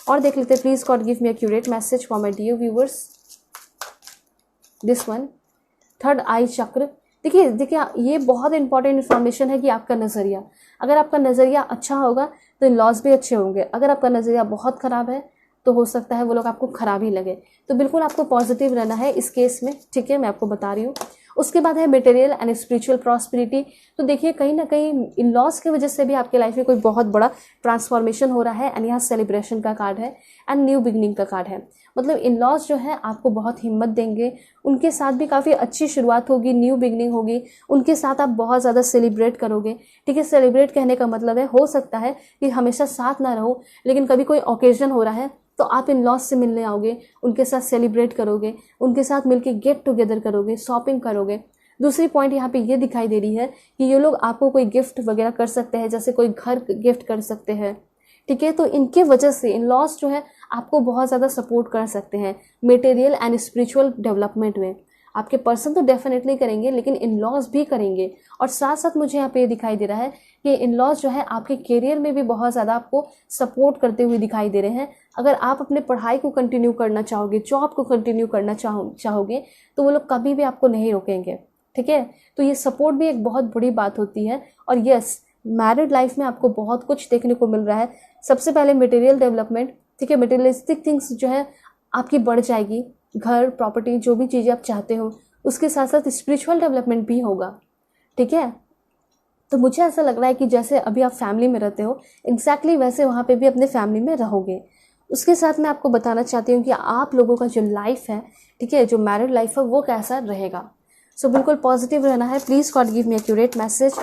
और देख लेते हैं, please God give me accurate message for my dear viewers. This one, third eye chakra. देखिए ये बहुत इंपॉर्टेंट इन्फॉर्मेशन है कि आपका नज़रिया, अगर आपका नज़रिया अच्छा होगा तो इन लॉज भी अच्छे होंगे। अगर आपका नज़रिया बहुत ख़राब है तो हो सकता है वो लोग आपको ख़राब ही लगे। तो बिल्कुल आपको पॉजिटिव रहना है इस केस में, ठीक है, मैं आपको बता रही हूँ। उसके बाद है मटेरियल एंड स्पिरिचुअल प्रॉस्पेरिटी। तो देखिए कहीं ना कहीं इन लॉस की वजह से भी आपके लाइफ में कोई बहुत बड़ा ट्रांसफॉर्मेशन हो रहा है। एंड यहाँ सेलिब्रेशन का कार्ड है एंड न्यू बिगनिंग का कार्ड है। मतलब इन लॉस जो है आपको बहुत हिम्मत देंगे, उनके साथ भी काफ़ी अच्छी शुरुआत होगी, न्यू बिगनिंग होगी, उनके साथ आप बहुत ज़्यादा सेलिब्रेट करोगे। ठीक है, सेलिब्रेट कहने का मतलब है, हो सकता है कि हमेशा साथ ना रहो, लेकिन कभी कोई ओकेजन हो रहा है तो आप इन लॉस से मिलने आओगे, उनके साथ सेलिब्रेट करोगे, उनके साथ मिलके गेट टुगेदर करोगे, शॉपिंग करोगे। दूसरी पॉइंट यहाँ पे ये दिखाई दे रही है कि ये लोग आपको कोई गिफ्ट वगैरह कर सकते हैं, जैसे कोई घर गिफ्ट कर सकते हैं। ठीक है, तो इनके वजह से इन लॉस जो है आपको बहुत ज़्यादा सपोर्ट कर सकते हैं मटेरियल एंड स्पिरिचुअल डेवलपमेंट में। आपके पर्सन तो डेफिनेटली करेंगे, लेकिन इन लॉस भी करेंगे। और साथ साथ मुझे यहाँ पे दिखाई दे रहा है कि इन लॉस जो है आपके करियर में भी बहुत ज़्यादा आपको सपोर्ट करते हुए दिखाई दे रहे हैं। अगर आप अपने पढ़ाई को कंटिन्यू करना चाहोगे, जॉब को कंटिन्यू करना चाहोगे तो वो लोग कभी भी आपको नहीं रोकेंगे। ठीक है, तो ये सपोर्ट भी एक बहुत बड़ी बात होती है। और यस, मैरिड लाइफ में आपको बहुत कुछ देखने को मिल रहा है। सबसे पहले मटेरियल डेवलपमेंट, ठीक है, मटेरियलिस्टिक थिंग्स जो है आपकी बढ़ जाएगी, घर, प्रॉपर्टी, जो भी चीज़ें आप चाहते हो। उसके साथ साथ स्पिरिचुअल डेवलपमेंट भी होगा। ठीक है, तो मुझे ऐसा लग रहा है कि जैसे अभी आप फैमिली में रहते हो, एग्जैक्टली वैसे वहाँ पे भी अपने फैमिली में रहोगे। उसके साथ मैं आपको बताना चाहती हूँ कि आप लोगों का जो लाइफ है, ठीक है, जो मैरिड लाइफ है, वो कैसा रहेगा। सो बिल्कुल पॉजिटिव रहना है। Please God give me accurate message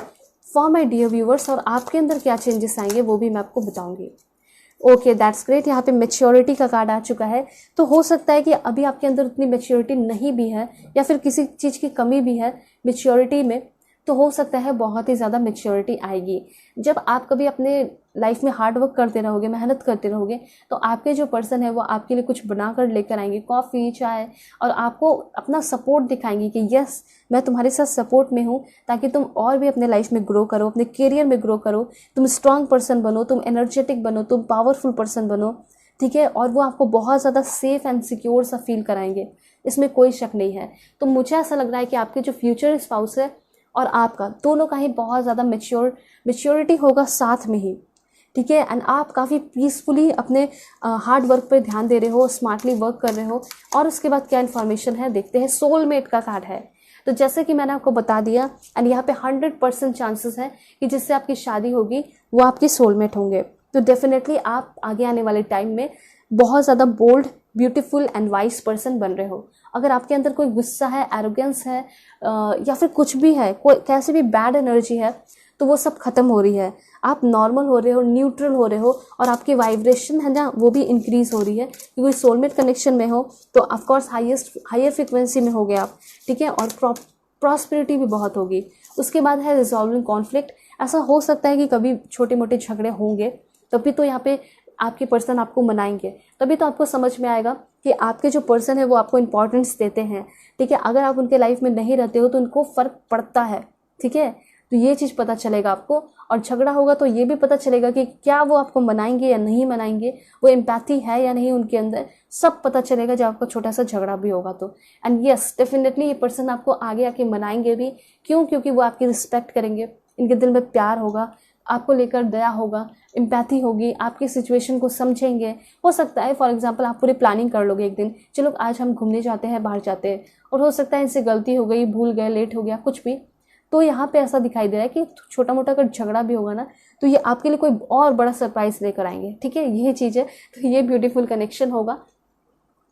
for my dear viewers. और आपके अंदर क्या चेंजेस आएंगे वो भी मैं आपको बताऊंगी। Okay, that's great. यहाँ पे मैच्योरिटी का कार्ड आ चुका है। तो हो सकता है कि अभी आपके अंदर उतनी मैच्योरिटी नहीं भी है, या फिर किसी चीज़ की कमी भी है मैच्योरिटी में। तो हो सकता है बहुत ही ज़्यादा मैच्योरिटी आएगी जब आप कभी अपने लाइफ में हार्ड वर्क करते रहोगे, मेहनत करते रहोगे, तो आपके जो पर्सन है वो आपके लिए कुछ बनाकर लेकर आएंगे, कॉफ़ी, चाय, और आपको अपना सपोर्ट दिखाएंगे कि यस, मैं तुम्हारे साथ सपोर्ट में हूँ, ताकि तुम और भी अपने लाइफ में ग्रो करो, अपने करियर में ग्रो करो, तुम स्ट्रांग पर्सन बनो, तुम एनर्जेटिक बनो, तुम पावरफुल पर्सन बनो। ठीक है, और वो आपको बहुत ज़्यादा सेफ एंड सिक्योर सा फील कराएंगे, इसमें कोई शक नहीं है। तो मुझे ऐसा लग रहा है कि आपके जो फ्यूचर स्पाउस है और आपका, दोनों का ही बहुत ज़्यादा मैच्योरिटी होगा साथ में ही। ठीक है, एंड आप काफ़ी पीसफुली अपने हार्ड वर्क पर ध्यान दे रहे हो, स्मार्टली वर्क कर रहे हो। और उसके बाद क्या इन्फॉर्मेशन है देखते हैं। सोलमेट का कार्ड है। तो जैसे कि मैंने आपको बता दिया, एंड यहाँ पे 100% चांसेस है कि जिससे आपकी शादी होगी वो आपके सोलमेट होंगे। तो डेफिनेटली आप आगे आने वाले टाइम में बहुत ज़्यादा bold, beautiful and wise person बन रहे हो। अगर आपके अंदर कोई गुस्सा है, एरोगेंस है, या फिर कुछ भी है, कोई कैसे भी बैड एनर्जी है, तो वो सब खत्म हो रही है। आप नॉर्मल हो रहे हो, न्यूट्रल हो रहे हो, और आपकी वाइब्रेशन है ना, वो भी इंक्रीज हो रही है। क्योंकि सोलमेट कनेक्शन में हो तो ऑफकोर्स हायर फ्रिक्वेंसी में हो गए आप। ठीक है, और प्रॉस्पेरिटी भी बहुत होगी। उसके बाद है रिजॉल्विंग कॉन्फ्लिक्ट। ऐसा हो सकता है कि कभी छोटे मोटे झगड़े होंगे, तभी तो यहाँ पे आपके पर्सन आपको मनाएंगे, तभी तो आपको समझ में आएगा कि आपके जो पर्सन है वो आपको इंपॉर्टेंस देते हैं। ठीक है, अगर आप उनके लाइफ में नहीं रहते हो तो उनको फ़र्क पड़ता है। ठीक है, तो ये चीज़ पता चलेगा आपको। और झगड़ा होगा तो ये भी पता चलेगा कि क्या वो आपको मनाएंगे या नहीं मनाएंगे, वो एम्पैथी है या नहीं उनके अंदर, सब पता चलेगा जब आपका छोटा सा झगड़ा भी होगा तो। एंड यस, डेफिनेटली ये पर्सन आपको आगे आके मनाएंगे भी। क्यों? क्योंकि वो आपकी रिस्पेक्ट करेंगे, इनके दिल में प्यार होगा, आपको लेकर दया होगा, एम्पैथी होगी, आपकी सिचुएशन को समझेंगे। हो सकता है फॉर एग्जांपल आप पूरी प्लानिंग कर लोगे एक दिन, चलो आज हम घूमने जाते हैं, बाहर जाते हैं, और हो सकता है इनसे गलती हो गई, भूल गए, लेट हो गया, कुछ भी। तो यहाँ पे ऐसा दिखाई दे रहा है कि छोटा मोटा अगर झगड़ा भी होगा ना, तो ये आपके लिए कोई और बड़ा सरप्राइज लेकर आएंगे। ठीक है, यही चीज़ है। तो ये ब्यूटीफुल कनेक्शन होगा।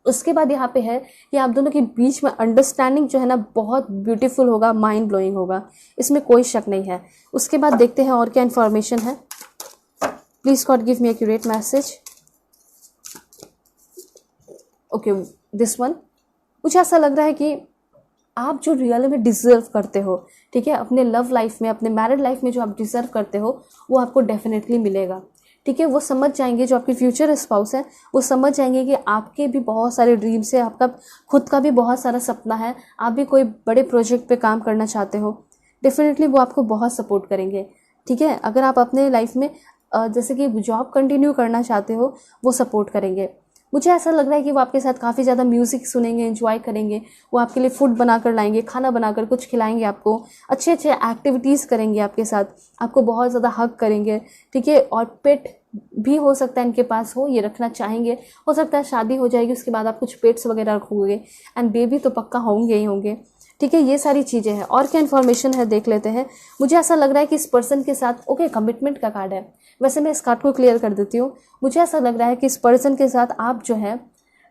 उसके बाद यहाँ पे है कि आप दोनों के बीच में अंडरस्टैंडिंग जो है ना, बहुत ब्यूटीफुल होगा, माइंड ब्लोइंग होगा, इसमें कोई शक नहीं है। उसके बाद देखते हैं और क्या इन्फॉर्मेशन है। Please God give me accurate message. Okay, this one, मुझे ऐसा लग रहा है कि आप जो रियल में डिजर्व करते हो, ठीक है, अपने लव लाइफ में, अपने मैरिड लाइफ में जो आप डिजर्व करते हो, वो आपको डेफिनेटली मिलेगा। ठीक है, वो समझ जाएंगे, जो आपके फ्यूचर स्पाउस है वो समझ जाएंगे कि आपके भी बहुत सारे ड्रीम्स है, आपका खुद का भी बहुत सारा सपना है, आप भी कोई बड़े प्रोजेक्ट पे काम करना चाहते हो। डेफिनेटली वो आपको बहुत सपोर्ट करेंगे। ठीक है। अगर आप अपने लाइफ में जैसे कि जॉब कंटिन्यू करना चाहते हो, वो सपोर्ट करेंगे। मुझे ऐसा लग रहा है कि वो आपके साथ काफ़ी ज़्यादा म्यूज़िक सुनेंगे, एंजॉय करेंगे, वो आपके लिए फूड बनाकर लाएंगे, खाना बनाकर कुछ खिलाएंगे आपको, अच्छे अच्छे एक्टिविटीज़ करेंगे आपके साथ, आपको बहुत ज़्यादा हग करेंगे, ठीक है। और पेट भी हो सकता है इनके पास हो, ये रखना चाहेंगे। हो सकता है शादी हो जाएगी, उसके बाद आप कुछ पेट्स वगैरह रखोगे, एंड बेबी तो पक्का होंगे ही होंगे, ठीक है। ये सारी चीज़ें हैं। और क्या इन्फॉर्मेशन है देख लेते हैं। मुझे ऐसा लग रहा है कि इस पर्सन के साथ ओके कमिटमेंट का कार्ड है। वैसे मैं इस कार्ड को क्लियर कर देती हूँ। मुझे ऐसा लग रहा है कि इस पर्सन के साथ आप जो है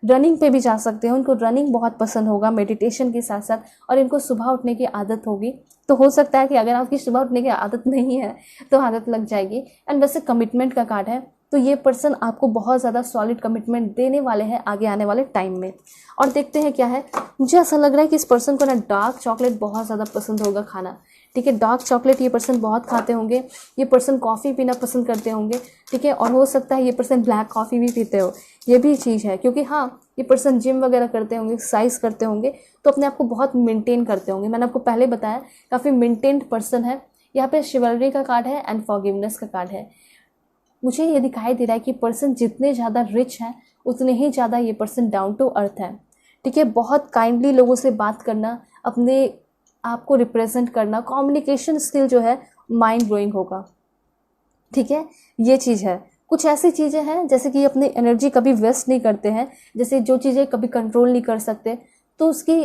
रनिंग पे भी जा सकते हो। उनको रनिंग बहुत पसंद होगा मेडिटेशन के साथ साथ, और इनको सुबह उठने की आदत होगी। तो हो सकता है कि अगर आपकी सुबह उठने की आदत नहीं है तो आदत लग जाएगी। एंड वैसे कमिटमेंट का कार्ड है, तो ये पर्सन आपको बहुत ज़्यादा सॉलिड कमिटमेंट देने वाले हैं आगे आने वाले टाइम में। और देखते हैं क्या है। मुझे ऐसा लग रहा है कि इस पर्सन को ना डार्क चॉकलेट बहुत ज़्यादा पसंद होगा खाना, ठीक है। डार्क चॉकलेट ये पर्सन बहुत खाते होंगे। ये पर्सन कॉफ़ी पीना पसंद करते होंगे, ठीक है। और हो सकता है ये पर्सन ब्लैक कॉफ़ी भी पीते हो, ये भी चीज़ है। क्योंकि हाँ, ये पर्सन जिम वगैरह करते होंगे, एक्सरसाइज करते होंगे, तो अपने आप को बहुत मेंटेन करते होंगे। मैंने आपको पहले बताया काफ़ी मेंटेन्ड पर्सन है। यहाँ पे शिवलरी का कार्ड है एंड फॉरगिवनेस का कार्ड है। मुझे ये दिखाई दे रहा है कि पर्सन जितने ज़्यादा रिच हैं उतने ही ज़्यादा ये पर्सन डाउन टू अर्थ है, ठीक है। बहुत काइंडली लोगों से बात करना, अपने आप को रिप्रेजेंट करना, कम्युनिकेशन स्किल जो है माइंड ब्लोइंग होगा, ठीक है। ये चीज़ है। कुछ ऐसी चीज़ें हैं जैसे कि अपनी एनर्जी कभी वेस्ट नहीं करते हैं, जैसे जो चीज़ें कभी कंट्रोल नहीं कर सकते तो उसकी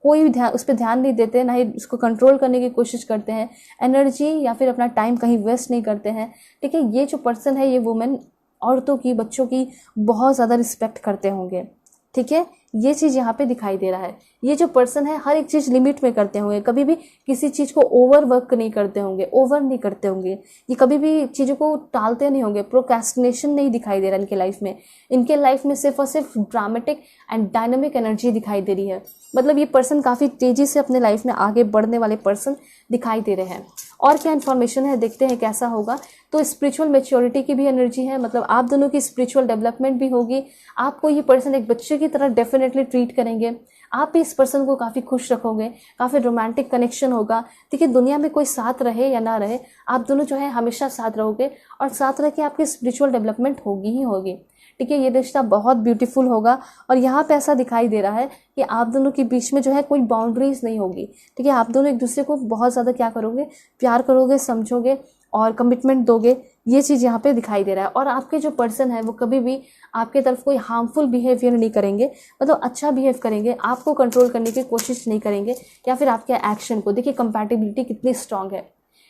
कोई भी ध्यान, उस पर ध्यान नहीं देते, ना ही उसको कंट्रोल करने की कोशिश करते हैं। एनर्जी या फिर अपना टाइम कहीं वेस्ट नहीं करते हैं, ठीक है। ये जो पर्सन है ये वुमेन, औरतों की, बच्चों की बहुत ज़्यादा रिस्पेक्ट करते होंगे, ठीक है। ये चीज़ यहाँ पे दिखाई दे रहा है। ये जो पर्सन है हर एक चीज़ लिमिट में करते होंगे, कभी भी किसी चीज़ को ओवर वर्क नहीं करते होंगे, ओवर नहीं करते होंगे। ये कभी भी चीज़ों को टालते नहीं होंगे, प्रोक्रेस्टिनेशन नहीं दिखाई दे रहा इनके लाइफ में। इनके लाइफ में सिर्फ और सिर्फ ड्रामेटिक एंड डायनामिक एनर्जी दिखाई दे रही है। मतलब ये पर्सन काफ़ी तेज़ी से अपने लाइफ में आगे बढ़ने वाले पर्सन दिखाई दे रहे हैं। और क्या इन्फॉर्मेशन है देखते हैं कैसा होगा। तो स्पिरिचुअल मैच्योरिटी की भी एनर्जी है, मतलब आप दोनों की स्पिरिचुअल डेवलपमेंट भी होगी। आपको ये पर्सन एक बच्चे की तरह डेफिनेटली ट्रीट करेंगे। आप भी इस पर्सन को काफ़ी खुश रखोगे, काफ़ी रोमांटिक कनेक्शन होगा, ठीक है। दुनिया में कोई साथ रहे या ना रहे, आप दोनों जो है हमेशा साथ रहोगे, और साथ रह के आपकी स्पिरिचुअल डेवलपमेंट होगी ही होगी, ठीक है। ये रिश्ता बहुत ब्यूटीफुल होगा। और यहाँ पे ऐसा दिखाई दे रहा है कि आप दोनों के बीच में जो है कोई बाउंड्रीज नहीं होगी, ठीक है। आप दोनों एक दूसरे को बहुत ज़्यादा क्या करोगे, प्यार करोगे, समझोगे और कमिटमेंट दोगे। ये चीज़ यहाँ पे दिखाई दे रहा है। और आपके जो पर्सन है वो कभी भी आपके तरफ कोई हार्मफुल बिहेवियर नहीं करेंगे, मतलब अच्छा बिहेव करेंगे, आपको कंट्रोल करने की कोशिश नहीं करेंगे या फिर आपके एक्शन को। देखिए कंपैटिबिलिटी कितनी स्ट्रांग है।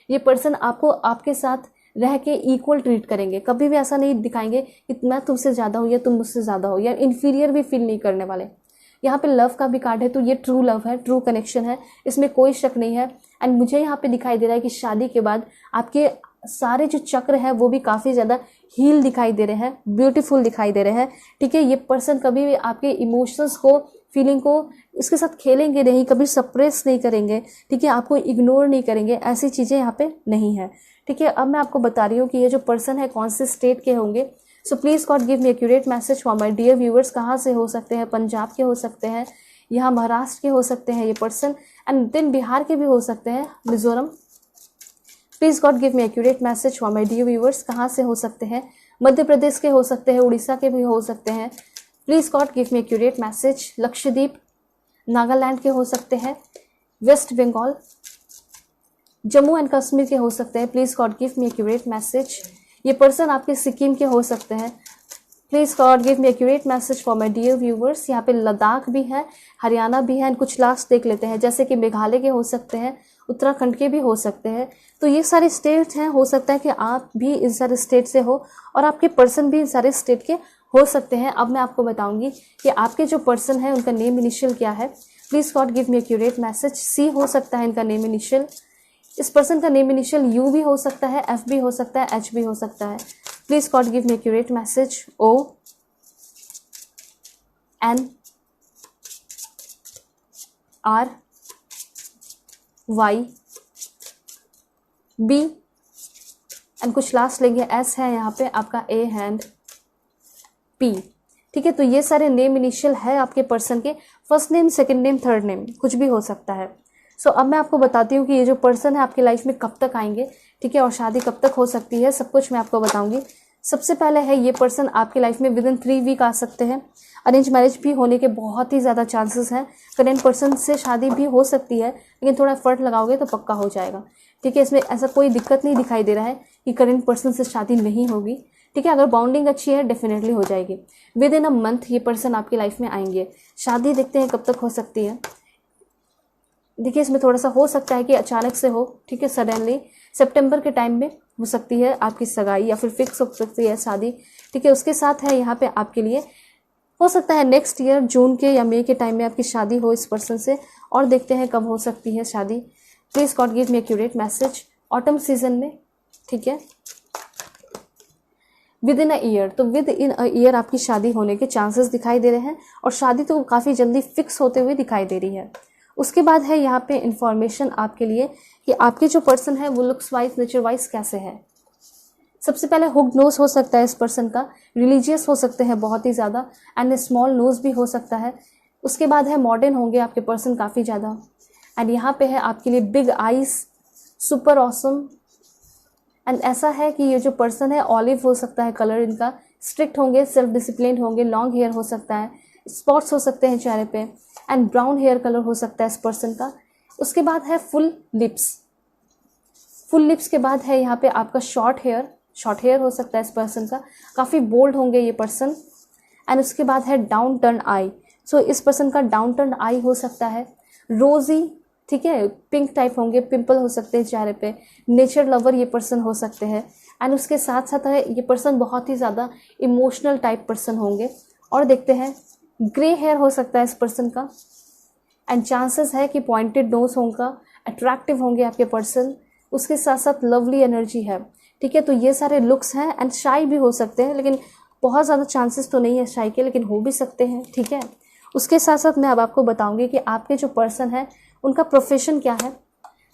ये पर्सन आपको आपके साथ रह के इक्वल ट्रीट करेंगे, कभी भी ऐसा नहीं दिखाएंगे कि मैं तुमसे ज़्यादा हूँ या तुम मुझसे ज़्यादा हो, या इन्फीरियर भी फील नहीं करने वाले। यहाँ पे लव का भी कार्ड है, तो ये ट्रू लव है, ट्रू कनेक्शन है, इसमें कोई शक नहीं है। एंड मुझे यहाँ पे दिखाई दे रहा है कि शादी के बाद आपके सारे जो चक्र है वो भी काफ़ी ज़्यादा हील दिखाई दे रहे हैं, ब्यूटीफुल दिखाई दे रहे हैं, ठीक है। ये पर्सन कभी भी आपके इमोशंस को, फीलिंग को इसके साथ खेलेंगे नहीं, कभी सप्रेस नहीं करेंगे, ठीक है। आपको इग्नोर नहीं करेंगे, ऐसी चीज़ें यहाँ पे नहीं है, ठीक है। अब मैं आपको बता रही हूँ कि ये जो पर्सन है कौन से स्टेट के होंगे। So please God give me accurate message for my dear viewers. कहाँ से हो सकते हैं, पंजाब के हो सकते हैं, यहाँ महाराष्ट्र के हो सकते हैं ये पर्सन, एंड देन बिहार के भी हो सकते हैं, Mizoram. Please God give me accurate message for my dear viewers. कहाँ से हो सकते हैं, मध्य प्रदेश के हो सकते हैं, उड़ीसा के भी हो सकते हैं। Please God give me accurate message. Lakshadweep, Nagaland के हो सकते हैं, वेस्ट बंगाल, जम्मू एंड कश्मीर के हो सकते हैं। Please God give me accurate message. ये पर्सन आपके सिक्किम के हो सकते हैं। Please God give me accurate message for my dear viewers. यहाँ पे लद्दाख भी है, हरियाणा भी है, कुछ लास्ट देख लेते हैं, जैसे कि मेघालय के हो सकते हैं, उत्तराखंड के भी हो सकते हैं। तो ये सारे स्टेट हैं, हो सकता है कि आप भी इन सारे स्टेट से हो और आपके पर्सन भी इन सारे स्टेट के हो सकते हैं। अब मैं आपको बताऊंगी कि आपके जो पर्सन है उनका नेम इनिशियल क्या है। Please God give me accurate message. C हो सकता है इनका नेम इनिशियल। इस पर्सन का नेम इनिशियल यू भी हो सकता है, एफ भी हो सकता है, एच भी हो सकता है। Please God give me accurate message. O, N, R, Y, B and कुछ लास्ट लेंगे, एस है यहाँ पे आपका, ए एंड पी, ठीक है। तो ये सारे नेम इनिशियल है आपके पर्सन के। First name, second name, third name कुछ भी हो सकता है। सो अब मैं आपको बताती हूँ कि ये जो पर्सन है आपकी लाइफ में कब तक आएंगे, ठीक है। और शादी कब तक हो सकती है, सब कुछ मैं आपको बताऊंगी। सबसे पहले है ये पर्सन आपकी लाइफ में विदिन 3 वीक आ सकते हैं। अरेंज मैरिज भी होने के बहुत ही ज़्यादा चांसेस हैं। करेंट पर्सन से शादी भी हो सकती है, लेकिन थोड़ा एफर्ट लगाओगे तो पक्का हो जाएगा, ठीक है। इसमें ऐसा कोई दिक्कत नहीं दिखाई दे रहा है कि करेंट पर्सन से शादी नहीं होगी, ठीक है। अगर बाउंडिंग अच्छी है डेफिनेटली हो जाएगी। विद इन अ मंथ ये पर्सन आपकी लाइफ में आएंगे। शादी देखते हैं कब तक हो सकती है। देखिए इसमें थोड़ा सा हो सकता है कि अचानक से हो, ठीक है, सडनली सितंबर के टाइम में हो सकती है आपकी सगाई, या फिर फिक्स हो सकती है शादी, ठीक है। उसके साथ है यहाँ पे आपके लिए हो सकता है नेक्स्ट ईयर जून के या मई के टाइम में आपकी शादी हो इस पर्सन से। और देखते हैं कब हो सकती है शादी। Please God give me accurate message. Autumn season में, ठीक है, विद इन अ ईयर। तो विद इन अ ईयर आपकी शादी होने के चांसेस दिखाई दे रहे हैं, और शादी तो काफ़ी जल्दी फिक्स होते हुए दिखाई दे रही है। उसके बाद है यहाँ पे इंफॉर्मेशन आपके लिए कि आपके जो पर्सन है वो लुक्स वाइज, नेचर वाइज कैसे है। सबसे पहले हुक नोज हो सकता है इस पर्सन का, रिलीजियस हो सकते हैं बहुत ही ज़्यादा, एंड स्मॉल नोज भी हो सकता है। उसके बाद है मॉडर्न होंगे आपके पर्सन काफ़ी ज़्यादा, एंड यहाँ पे है आपके लिए big eyes, super awesome. And ऐसा है कि ये जो पर्सन है ऑलिव हो सकता है कलर इनका, स्ट्रिक्ट होंगे, सेल्फ डिसिप्लिन होंगे, लॉन्ग हेयर हो सकता है, स्पॉट्स हो सकते हैं चेहरे पे, एंड ब्राउन हेयर कलर हो सकता है इस पर्सन का। उसके बाद है फुल लिप्स। फुल लिप्स के बाद है यहाँ पे आपका शॉर्ट हेयर हो सकता है इस पर्सन का, काफ़ी बोल्ड होंगे ये पर्सन। एंड उसके बाद है डाउन टर्न आई। सो इस पर्सन का डाउन टर्न आई हो सकता है, रोजी, ठीक है, पिंक टाइप होंगे, पिंपल हो सकते हैं चेहरे पे, नेचर लवर ये पर्सन हो सकते हैं। एंड उसके साथ साथ है ये पर्सन बहुत ही ज़्यादा इमोशनल टाइप पर्सन होंगे। और देखते हैं ग्रे हेयर हो सकता है इस पर्सन का, एंड चांसेस है कि पॉइंटेड नोज होगा, अट्रैक्टिव होंगे आपके पर्सन। उसके साथ साथ लवली एनर्जी है, ठीक है। तो ये सारे लुक्स हैं, एंड शाई भी हो सकते हैं, लेकिन बहुत ज़्यादा चांसेस तो नहीं है शाई के, लेकिन हो भी सकते हैं, ठीक है। उसके साथ साथ मैं अब आपको बताऊंगी कि आपके जो पर्सन है उनका प्रोफेशन क्या है।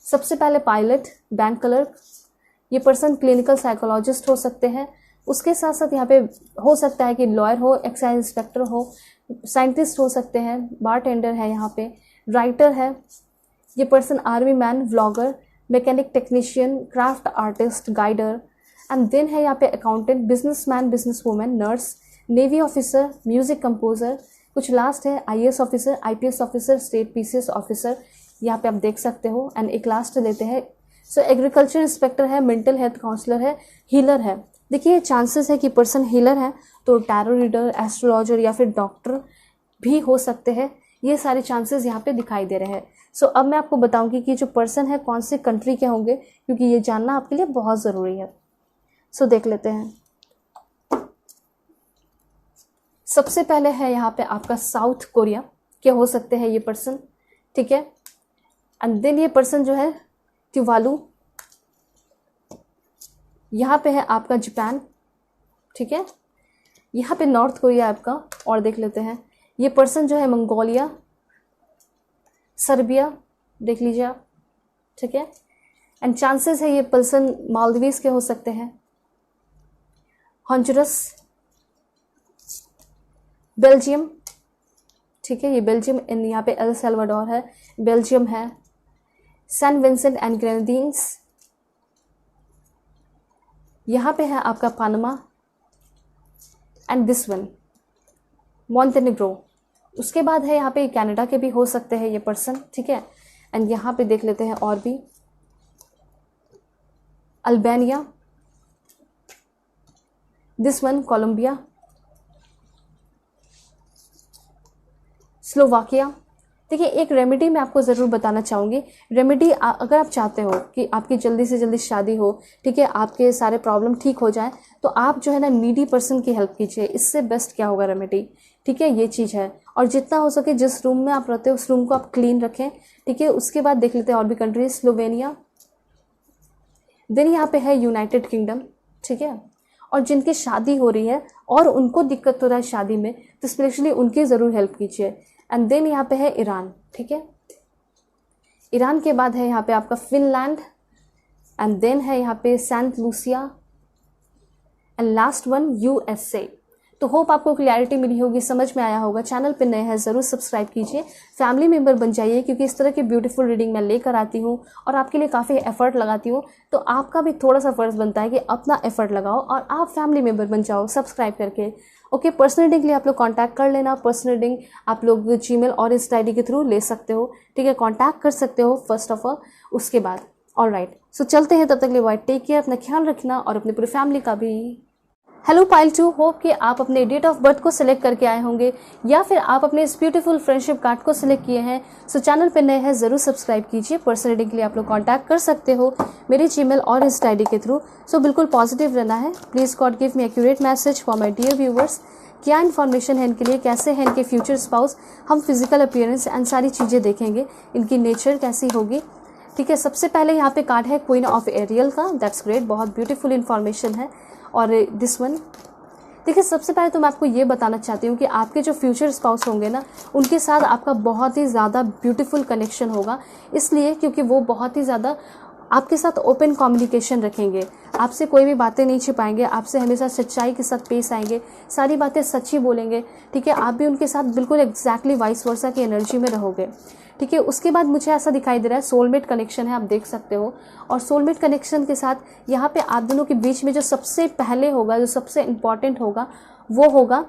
सबसे पहले पायलट, बैंक क्लर्क, ये पर्सन क्लिनिकल साइकोलॉजिस्ट हो सकते हैं। उसके साथ साथ यहाँ पे हो सकता है कि लॉयर हो, एक्साइज इंस्पेक्टर हो, साइंटिस्ट हो सकते हैं, बारटेंडर है यहाँ पे, राइटर है ये person, army man, vlogger, mechanic technician, craft artist, guider. And then है यहाँ पे accountant, businessman, business women, nurse, navy officer, music composer. कुछ लास्ट है IAS officer, IPS officer, state PCS officer, यहाँ पे आप देख सकते हो। एंड एक लास्ट देते हैं, सो एग्रीकल्चर इंस्पेक्टर है, मेंटल हेल्थ काउंसलर है, हीलर है। देखिए चांसेस है कि पर्सन हीलर है, तो टैरो रीडर, एस्ट्रोलॉजर या फिर डॉक्टर भी हो सकते हैं। ये सारे चांसेस यहाँ पे दिखाई दे रहे हैं। सो अब मैं आपको बताऊंगी कि जो पर्सन है कौन से कंट्री के होंगे, क्योंकि ये जानना आपके लिए बहुत ज़रूरी है। सो देख लेते हैं। सबसे पहले है यहाँ पे आपका साउथ कोरिया के हो सकते हैं ये पर्सन, ठीक है। एंड देन ये पर्सन जो है ट्यूवालू, यहाँ पे है आपका जापान, ठीक है। यहाँ पे नॉर्थ कोरिया आपका। और देख लेते हैं ये पर्सन जो है मंगोलिया, सर्बिया, देख लीजिए आप, ठीक है। एंड चांसेस है ये पर्सन मालदीव्स के हो सकते हैं, हॉन्जुरस, बेल्जियम, ठीक है, ये बेल्जियम, एंड यहाँ पे एल सल्वाडोर है, बेल्जियम है, सैन विंसेंट एंड ग्रेनेडिन्स, यहाँ पे है आपका Panama, and this one Montenegro. उसके बाद है यहाँ पे कनाडा के भी हो सकते हैं ये पर्सन, ठीक है। एंड यहाँ पे देख लेते हैं और भी, Albania, this one Colombia, Slovakia. देखिए एक रेमेडी मैं आपको ज़रूर बताना चाहूँगी। रेमेडी अगर आप चाहते हो कि आपकी जल्दी से जल्दी शादी हो, ठीक है, आपके सारे प्रॉब्लम ठीक हो जाए, तो आप जो है ना नीडी पर्सन की हेल्प कीजिए। इससे बेस्ट क्या होगा रेमेडी, ठीक है, ये चीज़ है। और जितना हो सके जिस रूम में आप रहते हो उस रूम को आप क्लीन रखें, ठीक है। उसके बाद देख लेते हैं और भी कंट्रीज, स्लोवेनिया, देन यहाँ पे है यूनाइटेड किंगडम, ठीक है। और जिनकी शादी हो रही है और उनको दिक्कत हो रहा है शादी में, तो स्पेशली उनकी ज़रूर हेल्प कीजिए। एंड देन यहाँ पे है ईरान, ठीक है। ईरान के बाद है यहाँ पे आपका फिनलैंड, एंड देन है यहाँ पे Saint Lucia, and last one USA. तो होप आपको क्लैरिटी मिली होगी, समझ में आया होगा। चैनल पे नए हैं ज़रूर सब्सक्राइब कीजिए, फैमिली मेम्बर बन जाइए, क्योंकि इस तरह की ब्यूटीफुल रीडिंग मैं लेकर आती हूँ और आपके लिए काफ़ी एफर्ट लगाती हूँ। तो आपका भी थोड़ा सा फ़र्ज़ बनता है कि अपना एफर्ट लगाओ और आप फैमिली मेम्बर बन जाओ सब्सक्राइब करके। ओके, पर्सनल रीडिंग के लिए आप लोग कॉन्टैक्ट कर लेना। पर्सनल रीडिंग आप लोग जीमेल और इंस्टा आईडी के थ्रू ले सकते हो, ठीक है, कॉन्टैक्ट कर सकते हो फर्स्ट ऑफ ऑल। उसके बाद ऑलराइट, सो चलते हैं, तब तक के लिए बाय, टेक केयर, अपना ख्याल रखना और अपनी पूरी फैमिली का भी। हेलो पाइल 2, होप कि आप अपने डेट ऑफ बर्थ को सिलेक्ट करके आए होंगे या फिर आप अपने इस ब्यूटीफुल फ्रेंडशिप कार्ड को सिलेक्ट किए हैं। सो चैनल पे नए हैं ज़रूर सब्सक्राइब कीजिए। पर्सनल रीडिंग के लिए आप लोग कांटेक्ट कर सकते हो मेरे जीमेल और इंस्टा आईडी के थ्रू। सो बिल्कुल पॉजिटिव रहना है। Please God give me accurate message for my dear viewers. क्या इन्फॉर्मेशन है इनके लिए, कैसे हैं इनके फ्यूचर स्पाउस, हम फिजिकल अपीयरेंस एंड सारी चीज़ें देखेंगे, इनकी नेचर कैसी होगी, ठीक है। सबसे पहले यहाँ पे कार्ड है क्वीन ऑफ एरियल का, दैट्स ग्रेट, बहुत ब्यूटीफुल इन्फॉर्मेशन है। और दिस वन, देखिए सबसे पहले तो मैं आपको ये बताना चाहती हूँ कि आपके जो फ्यूचर स्पाउस होंगे ना, उनके साथ आपका बहुत ही ज़्यादा ब्यूटीफुल कनेक्शन होगा, इसलिए क्योंकि वो बहुत ही ज़्यादा आपके साथ ओपन कम्युनिकेशन रखेंगे, आपसे कोई भी बातें नहीं छिपाएंगे, आपसे हमेशा सच्चाई के साथ पेश आएंगे, सारी बातें सच्ची बोलेंगे, ठीक है। आप भी उनके साथ बिल्कुल एग्जैक्टली वाइस वर्सा की एनर्जी में रहोगे, ठीक है। उसके बाद मुझे ऐसा दिखाई दे रहा है सोलमेट कनेक्शन है, आप देख सकते हो। और सोलमेट कनेक्शन के साथ यहाँ पे आप दोनों के बीच में जो सबसे पहले होगा, जो सबसे इम्पॉर्टेंट होगा, वो होगा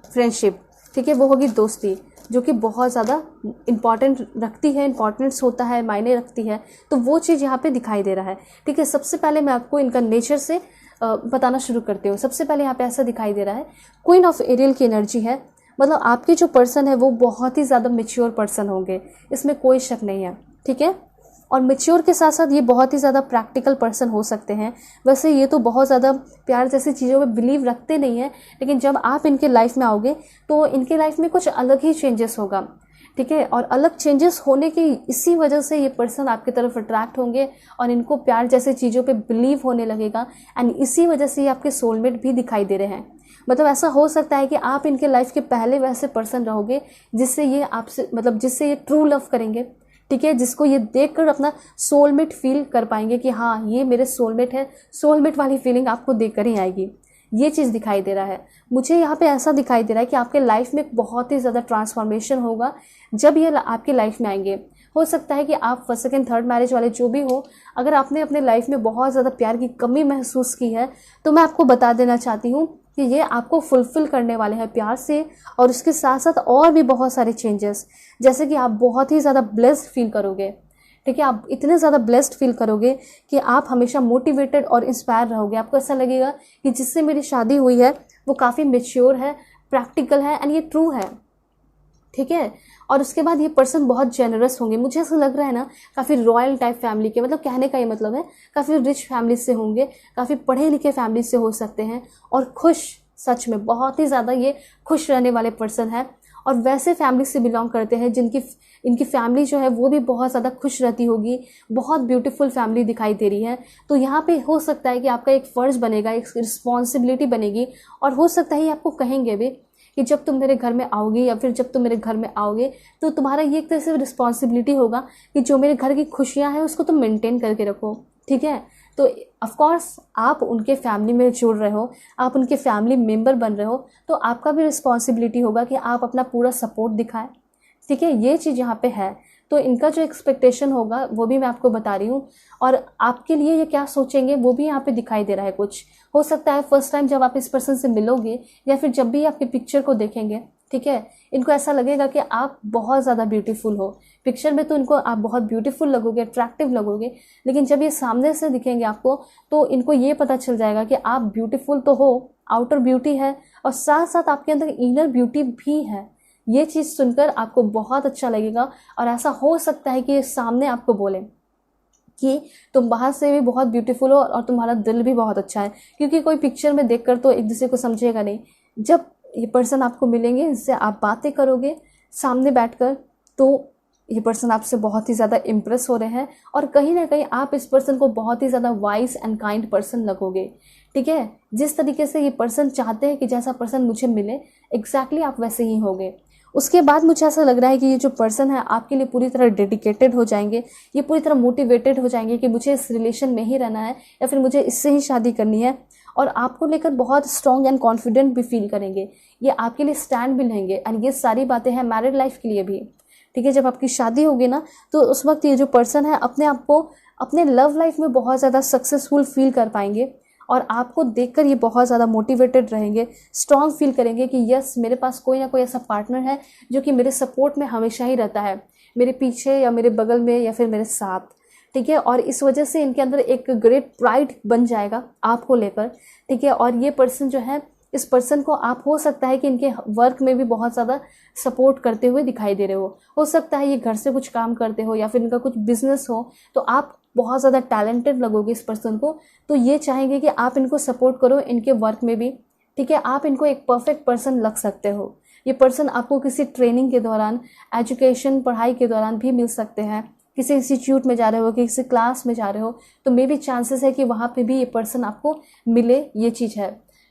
फ्रेंडशिप, ठीक है, वो होगी दोस्ती, जो कि बहुत ज़्यादा इम्पॉर्टेंट रखती है, इम्पॉर्टेंस होता है, मायने रखती है। तो वो चीज़ यहाँ पे दिखाई दे रहा है, ठीक है। सबसे पहले मैं आपको इनका नेचर से बताना शुरू करती हूँ। सबसे पहले यहाँ पे ऐसा दिखाई दे रहा है, क्वीन ऑफ एरियल की एनर्जी है, मतलब आपके जो पर्सन है वो बहुत ही ज़्यादा मैच्योर पर्सन होंगे, इसमें कोई शक नहीं है, ठीक है। और मैच्योर के साथ साथ ये बहुत ही ज़्यादा प्रैक्टिकल पर्सन हो सकते हैं। वैसे ये तो बहुत ज़्यादा प्यार जैसी चीज़ों में बिलीव रखते नहीं हैं, लेकिन जब आप इनके लाइफ में आओगे तो इनके लाइफ में कुछ अलग ही चेंजेस होगा, ठीक है। और अलग चेंजेस होने की इसी वजह से ये पर्सन आपकी तरफ अट्रैक्ट होंगे और इनको प्यार जैसे चीज़ों पे बिलीव होने लगेगा, एंड इसी वजह से ये आपके सोलमेट भी दिखाई दे रहे हैं। मतलब ऐसा हो सकता है कि आप इनके लाइफ के पहले वैसे पर्सन रहोगे जिससे ये आपसे, मतलब जिससे ये ट्रू लव करेंगे, ठीक है, जिसको ये देखकर अपना सोलमेट फील कर पाएंगे कि हाँ ये मेरे सोलमेट है। सोलमेट वाली फीलिंग आपको देखकर ही आएगी, ये चीज़ दिखाई दे रहा है मुझे। यहाँ पे ऐसा दिखाई दे रहा है कि आपके लाइफ में बहुत ही ज़्यादा ट्रांसफॉर्मेशन होगा जब ये आपके लाइफ में आएंगे। हो सकता है कि आप फर्स्ट सेकंड थर्ड मैरिज वाले जो भी हो, अगर आपने अपने लाइफ में बहुत ज़्यादा प्यार की कमी महसूस की है, तो मैं आपको बता देना चाहती हूँ कि ये आपको फुलफिल करने वाले हैं प्यार से। और उसके साथ साथ और भी बहुत सारे चेंजेस, जैसे कि आप बहुत ही ज़्यादा ब्लेस्ड फील करोगे, ठीक है। आप इतने ज़्यादा ब्लेस्ड फील करोगे कि आप हमेशा मोटिवेटेड और इंस्पायर रहोगे। आपको ऐसा लगेगा कि जिससे मेरी शादी हुई है वो काफ़ी मैच्योर है, प्रैक्टिकल है एंड ये ट्रू है, ठीक है। और उसके बाद ये पर्सन बहुत जेनरस होंगे, मुझे ऐसा लग रहा है ना, काफ़ी रॉयल टाइप फैमिली के, मतलब कहने का ये मतलब है काफ़ी रिच फैमिली से होंगे, काफ़ी पढ़े लिखे फैमिली से हो सकते हैं, और खुश, सच में बहुत ही ज़्यादा ये खुश रहने वाले पर्सन है। और वैसे फैमिली से बिलोंग करते हैं इनकी फैमिली जो है वो भी बहुत ज़्यादा खुश रहती होगी, बहुत ब्यूटीफुल फैमिली दिखाई दे रही है। तो यहाँ पे हो सकता है कि आपका एक फ़र्ज़ बनेगा, एक रिस्पॉन्सिबिलिटी बनेगी, और हो सकता है ये आपको कहेंगे भी कि जब तुम मेरे घर में आओगे या फिर जब तुम मेरे घर में आओगे तो तुम्हारा ये एक तरह से रिस्पॉन्सिबिलिटी होगा कि जो मेरे घर की खुशियाँ हैं उसको तुम मेंटेन करके रखो, ठीक है। तो ऑफ कोर्स आप उनके फैमिली में जुड़ रहे हो, आप उनके फैमिली मेम्बर बन रहे हो, तो आपका भी रिस्पॉन्सिबिलिटी होगा कि आप अपना पूरा सपोर्ट दिखाएं, ठीक है। ये चीज़ यहाँ पे है। तो इनका जो एक्सपेक्टेशन होगा वो भी मैं आपको बता रही हूँ, और आपके लिए ये क्या सोचेंगे वो भी यहाँ पे दिखाई दे रहा है। कुछ हो सकता है फर्स्ट टाइम जब आप इस पर्सन से मिलोगे या फिर जब भी आपके पिक्चर को देखेंगे, ठीक है, इनको ऐसा लगेगा कि आप बहुत ज़्यादा ब्यूटीफुल हो। पिक्चर में तो इनको आप बहुत ब्यूटीफुल लगोगे, अट्रैक्टिव लगोगे, लेकिन जब ये सामने से दिखेंगे आपको तो इनको ये पता चल जाएगा कि आप ब्यूटीफुल तो हो, आउटर ब्यूटी है और साथ साथ आपके अंदर इनर ब्यूटी भी है। ये चीज़ सुनकर आपको बहुत अच्छा लगेगा, और ऐसा हो सकता है कि ये सामने आपको बोले कि तुम बाहर से भी बहुत ब्यूटीफुल हो और तुम्हारा दिल भी बहुत अच्छा है, क्योंकि कोई पिक्चर में देखकर तो एक दूसरे को समझेगा नहीं। जब ये पर्सन आपको मिलेंगे, इससे आप बातें करोगे सामने बैठकर, तो ये पर्सन आपसे बहुत ही ज़्यादा इम्प्रेस हो रहे हैं, और कहीं ना कहीं आप इस पर्सन को बहुत ही ज़्यादा वाइज एंड काइंड पर्सन लगोगे, ठीक है। जिस तरीके से ये पर्सन चाहते हैं कि जैसा पर्सन मुझे मिले, एग्जैक्टली आप वैसे ही होगे। उसके बाद मुझे ऐसा लग रहा है कि ये जो पर्सन है आपके लिए पूरी तरह डेडिकेटेड हो जाएंगे, ये पूरी तरह मोटिवेटेड हो जाएंगे कि मुझे इस रिलेशन में ही रहना है या फिर मुझे इससे ही शादी करनी है। और आपको लेकर बहुत स्ट्रॉन्ग एंड कॉन्फिडेंट भी फील करेंगे। ये आपके लिए स्टैंड भी लेंगे। एंड ये सारी बातें हैं मैरिड लाइफ के लिए भी, ठीक है। जब आपकी शादी होगी ना, तो उस वक्त ये जो पर्सन है अपने आप को अपने लव लाइफ में बहुत ज़्यादा सक्सेसफुल फील कर पाएंगे और आपको देखकर ये बहुत ज़्यादा मोटिवेटेड रहेंगे, स्ट्रॉन्ग फील करेंगे कि यस, मेरे पास कोई ना कोई ऐसा पार्टनर है जो कि मेरे सपोर्ट में हमेशा ही रहता है, मेरे पीछे या मेरे बगल में या फिर मेरे साथ, ठीक है। और इस वजह से इनके अंदर एक ग्रेट प्राइड बन जाएगा आपको लेकर, ठीक है। और ये पर्सन जो है, इस पर्सन को आप हो सकता है कि इनके वर्क में भी बहुत ज़्यादा सपोर्ट करते हुए दिखाई दे रहे हो सकता है ये घर से कुछ काम करते हो या फिर इनका कुछ बिजनेस हो, तो आप बहुत ज़्यादा टैलेंटेड लगोगे इस पर्सन को। तो ये चाहेंगे कि आप इनको सपोर्ट करो इनके वर्क में भी, ठीक है। आप इनको एक परफेक्ट पर्सन लग सकते हो। ये पर्सन आपको किसी ट्रेनिंग के दौरान, एजुकेशन पढ़ाई के दौरान भी मिल सकते हैं। किसी इंस्टीट्यूट में जा रहे हो, किसी क्लास में जा रहे हो, तो मे बी चांसेस है कि वहाँ पे भी ये पर्सन आपको मिले, ये चीज़ है,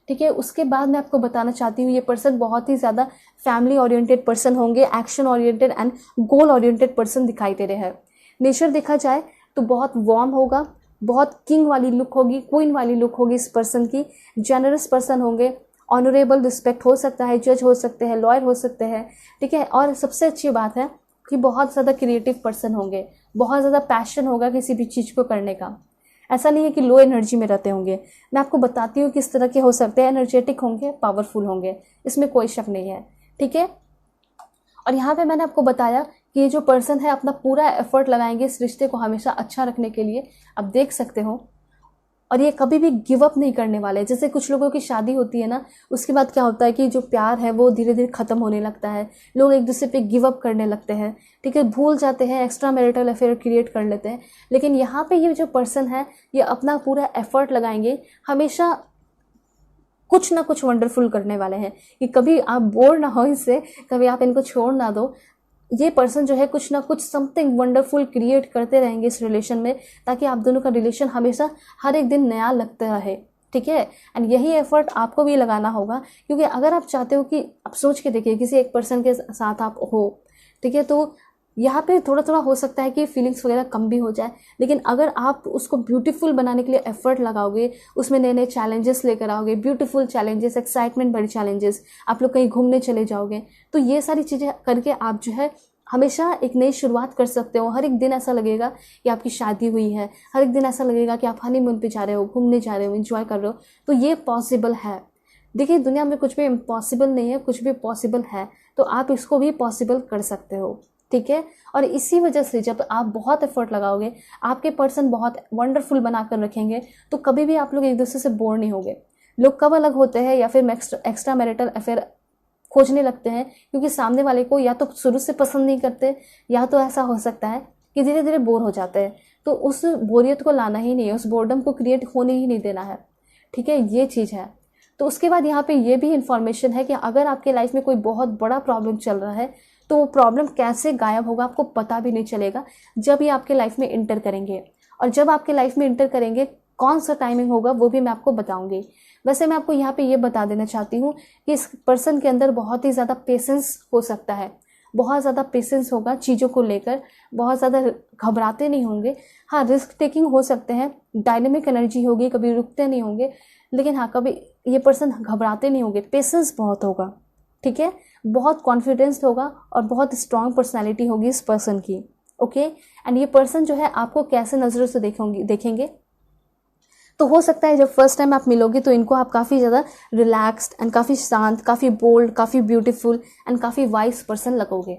ठीक है। उसके बाद मैं आपको बताना चाहती हूँ, ये पर्सन बहुत ही ज़्यादा फैमिली ओरिएंटेड पर्सन होंगे, action oriented and goal oriented person दिखाई दे रहे हैं। नेचर देखा जाए तो बहुत वार्म होगा, बहुत किंग वाली लुक होगी, क्वीन वाली लुक होगी इस पर्सन की। जेनरस पर्सन होंगे, ऑनरेबल रिस्पेक्ट हो सकता है, जज हो सकते हैं, लॉयर हो सकते हैं, ठीक है। और सबसे अच्छी बात है कि बहुत ज़्यादा क्रिएटिव पर्सन होंगे, बहुत ज़्यादा पैशन होगा किसी भी चीज़ को करने का। ऐसा नहीं है कि लो एनर्जी में रहते होंगे। मैं आपको बताती हूँ किस तरह के हो सकते हैं। एनर्जेटिक होंगे, पावरफुल होंगे, इसमें कोई शक नहीं है, ठीक है। और यहाँ पे मैंने आपको बताया कि ये जो पर्सन है अपना पूरा एफर्ट लगाएंगे इस रिश्ते को हमेशा अच्छा रखने के लिए, आप देख सकते हो। और ये कभी भी गिव अप नहीं करने वाले। जैसे कुछ लोगों की शादी होती है ना, उसके बाद क्या होता है कि जो प्यार है वो धीरे धीरे ख़त्म होने लगता है, लोग एक दूसरे पे गिव अप करने लगते हैं, ठीक है, भूल जाते हैं, एक्स्ट्रा मैरिटल अफेयर क्रिएट कर लेते हैं। लेकिन यहाँ पे ये जो पर्सन है ये अपना पूरा एफर्ट लगाएंगे, हमेशा कुछ ना कुछ वंडरफुल करने वाले हैं कि कभी आप बोर ना हो इससे, कभी आप इनको छोड़ ना दो। ये पर्सन जो है कुछ ना कुछ समथिंग वंडरफुल क्रिएट करते रहेंगे इस रिलेशन में, ताकि आप दोनों का रिलेशन हमेशा हर एक दिन नया लगता रहे, ठीक है। एंड यही एफर्ट आपको भी लगाना होगा, क्योंकि अगर आप चाहते हो कि आप सोच के देखिए किसी एक पर्सन के साथ आप हो, ठीक है, तो यहाँ पे थोड़ा थोड़ा हो सकता है कि फीलिंग्स वगैरह कम भी हो जाए, लेकिन अगर आप उसको ब्यूटीफुल बनाने के लिए एफर्ट लगाओगे, उसमें नए नए चैलेंजेस लेकर आओगे, ब्यूटीफुल चैलेंजेस, एक्साइटमेंट भरे चैलेंजेस, आप लोग कहीं घूमने चले जाओगे, तो ये सारी चीज़ें करके आप जो है हमेशा एक नई शुरुआत कर सकते हो। हर एक दिन ऐसा लगेगा कि आपकी शादी हुई है, हर एक दिन ऐसा लगेगा कि आप हनीमून पे जा रहे हो, घूमने जा रहे हो, एंजॉय कर रहे हो। तो ये पॉसिबल है। देखिए, दुनिया में कुछ भी इम्पॉसिबल नहीं है, कुछ भी पॉसिबल है, तो आप इसको भी पॉसिबल कर सकते हो, ठीक है। और इसी वजह से जब आप बहुत एफर्ट लगाओगे, आपके पर्सन बहुत वंडरफुल बनाकर रखेंगे, तो कभी भी आप लोग एक दूसरे से बोर नहीं होगे। लोग कब अलग होते हैं या फिर एक्स्ट्रा मैरिटल अफेयर खोजने लगते हैं, क्योंकि सामने वाले को या तो शुरू से पसंद नहीं करते, या तो ऐसा हो सकता है कि धीरे धीरे बोर हो जाते हैं। तो उस बोरियत को लाना ही नहीं है, उस बोर्डम को क्रिएट होने ही नहीं देना है, ठीक है, ये चीज़ है। तो उसके बाद यहाँ पे ये भी इंफॉर्मेशन है कि अगर आपके लाइफ में कोई बहुत बड़ा प्रॉब्लम चल रहा है, तो वो प्रॉब्लम कैसे गायब होगा आपको पता भी नहीं चलेगा जब ये आपके लाइफ में इंटर करेंगे। और जब आपके लाइफ में इंटर करेंगे, कौन सा टाइमिंग होगा वो भी मैं आपको बताऊंगी। वैसे मैं आपको यहाँ पे ये बता देना चाहती हूँ कि इस पर्सन के अंदर बहुत ही ज़्यादा पेशेंस हो सकता है, बहुत ज़्यादा पेशेंस होगा चीज़ों को लेकर, बहुत ज़्यादा घबराते नहीं होंगे। हाँ, रिस्क टेकिंग हो सकते हैं, डायनेमिक एनर्जी होगी, कभी रुकते नहीं होंगे, लेकिन हाँ, कभी ये पर्सन घबराते नहीं होंगे, पेशेंस बहुत होगा, ठीक है, बहुत कॉन्फिडेंस होगा और बहुत स्ट्रांग पर्सनैलिटी होगी इस पर्सन की, ओके। एंड ये पर्सन जो है आपको कैसे नज़रों से देखेंगे, तो हो सकता है जब फर्स्ट टाइम आप मिलोगे तो इनको आप काफ़ी ज़्यादा रिलैक्स्ड एंड काफ़ी शांत, काफ़ी बोल्ड, काफ़ी ब्यूटीफुल एंड काफ़ी वाइज पर्सन लगोगे,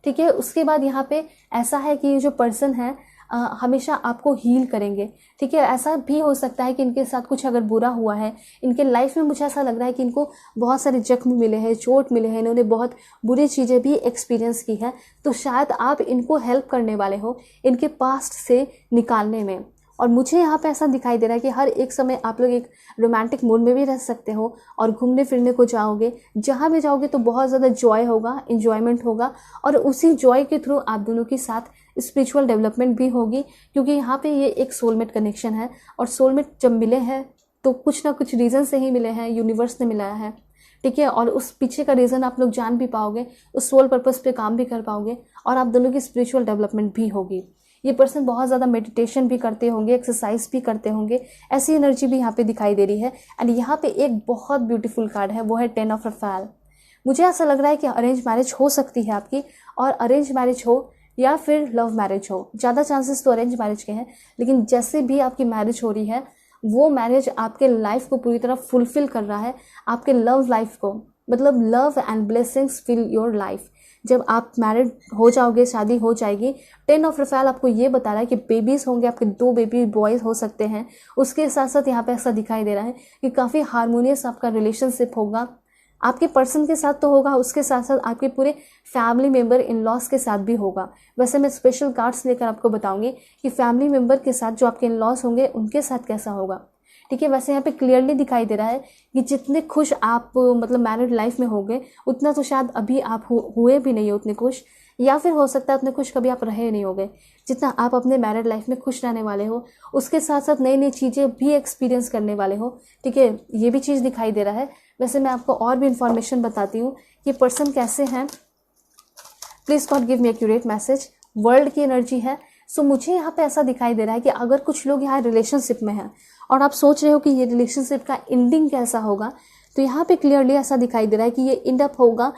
ठीक है। उसके बाद यहाँ पे ऐसा है कि ये जो पर्सन है हमेशा आपको हील करेंगे, ठीक है। ऐसा भी हो सकता है कि इनके साथ कुछ अगर बुरा हुआ है, इनके लाइफ में मुझे ऐसा लग रहा है कि इनको बहुत सारे जख्म मिले हैं, चोट मिले हैं, इन्होंने बहुत बुरी चीज़ें भी एक्सपीरियंस की है, तो शायद आप इनको हेल्प करने वाले हो इनके पास्ट से निकालने में। और मुझे यहाँ पे ऐसा दिखाई दे रहा है कि हर एक समय आप लोग एक रोमांटिक मूड में भी रह सकते हो और घूमने फिरने को जाओगे, जहाँ भी जाओगे तो बहुत ज़्यादा जॉय होगा, इन्जॉयमेंट होगा, और उसी जॉय के थ्रू आप दोनों के साथ स्पिरिचुअल डेवलपमेंट भी होगी, क्योंकि यहाँ पे ये एक सोलमेट कनेक्शन है। और सोलमेट जब मिले हैं तो कुछ ना कुछ रीज़न से ही मिले हैं, यूनिवर्स ने मिलाया है, ठीक है। और उस पीछे का रीज़न आप लोग जान भी पाओगे, उस सोल पर्पस पे काम भी कर पाओगे, और आप दोनों की स्पिरिचुअल डेवलपमेंट भी होगी। ये पर्सन बहुत ज़्यादा मेडिटेशन भी करते होंगे, एक्सरसाइज भी करते होंगे, ऐसी एनर्जी भी यहाँ पे दिखाई दे रही है। एंड यहाँ पे एक बहुत ब्यूटीफुल कार्ड है, वो है 10 ऑफ रफाल। मुझे ऐसा लग रहा है कि अरेंज मैरिज हो सकती है आपकी, और अरेंज मैरिज हो या फिर लव मैरिज हो, ज़्यादा चांसेस तो अरेंज मैरिज के हैं, लेकिन जैसे भी आपकी मैरिज हो रही है वो मैरिज आपके लाइफ को पूरी तरह फुलफिल कर रहा है, आपके लव लाइफ को, मतलब love and blessings fill your life. जब आप मैरिड हो जाओगे, शादी हो जाएगी, 10 ऑफ रफाल आपको ये बता रहा है कि बेबीज़ होंगे, आपके 2 बेबी बॉयज़ हो सकते हैं। उसके साथ साथ यहाँ पे ऐसा दिखाई दे रहा है कि काफ़ी हारमोनियस आपका रिलेशनशिप होगा, आपके पर्सन के साथ तो होगा, उसके साथ साथ आपके पूरे फैमिली मेम्बर इन लॉज के साथ भी होगा। वैसे मैं स्पेशल कार्ड्स लेकर आपको बताऊंगी कि फैमिली मेम्बर के साथ जो आपके इन लॉज होंगे उनके साथ कैसा होगा, ठीक है। वैसे यहाँ पे क्लियरली दिखाई दे रहा है कि जितने खुश आप मतलब मैरिड लाइफ में होंगे उतना तो शायद अभी आप हुए भी नहीं हो उतने खुश, या फिर हो सकता है उतने खुश कभी आप रहे नहीं होगे जितना आप अपने मैरिड लाइफ में खुश रहने वाले हो। उसके साथ साथ नई नई चीज़ें भी एक्सपीरियंस करने वाले हो, ठीक है, ये भी चीज़ दिखाई दे रहा है। वैसे मैं आपको और भी इंफॉर्मेशन बताती हूँ कि पर्सन कैसे हैं। Please God give me accurate message. World की एनर्जी है। सो मुझे यहाँ पे ऐसा दिखाई दे रहा है कि अगर कुछ लोग यहाँ रिलेशनशिप में हैं और आप सोच रहे हो कि ये रिलेशनशिप का एंडिंग कैसा होगा, तो यहाँ पे क्लियरली ऐसा दिखाई दे रहा है कि ये एंड अप होगा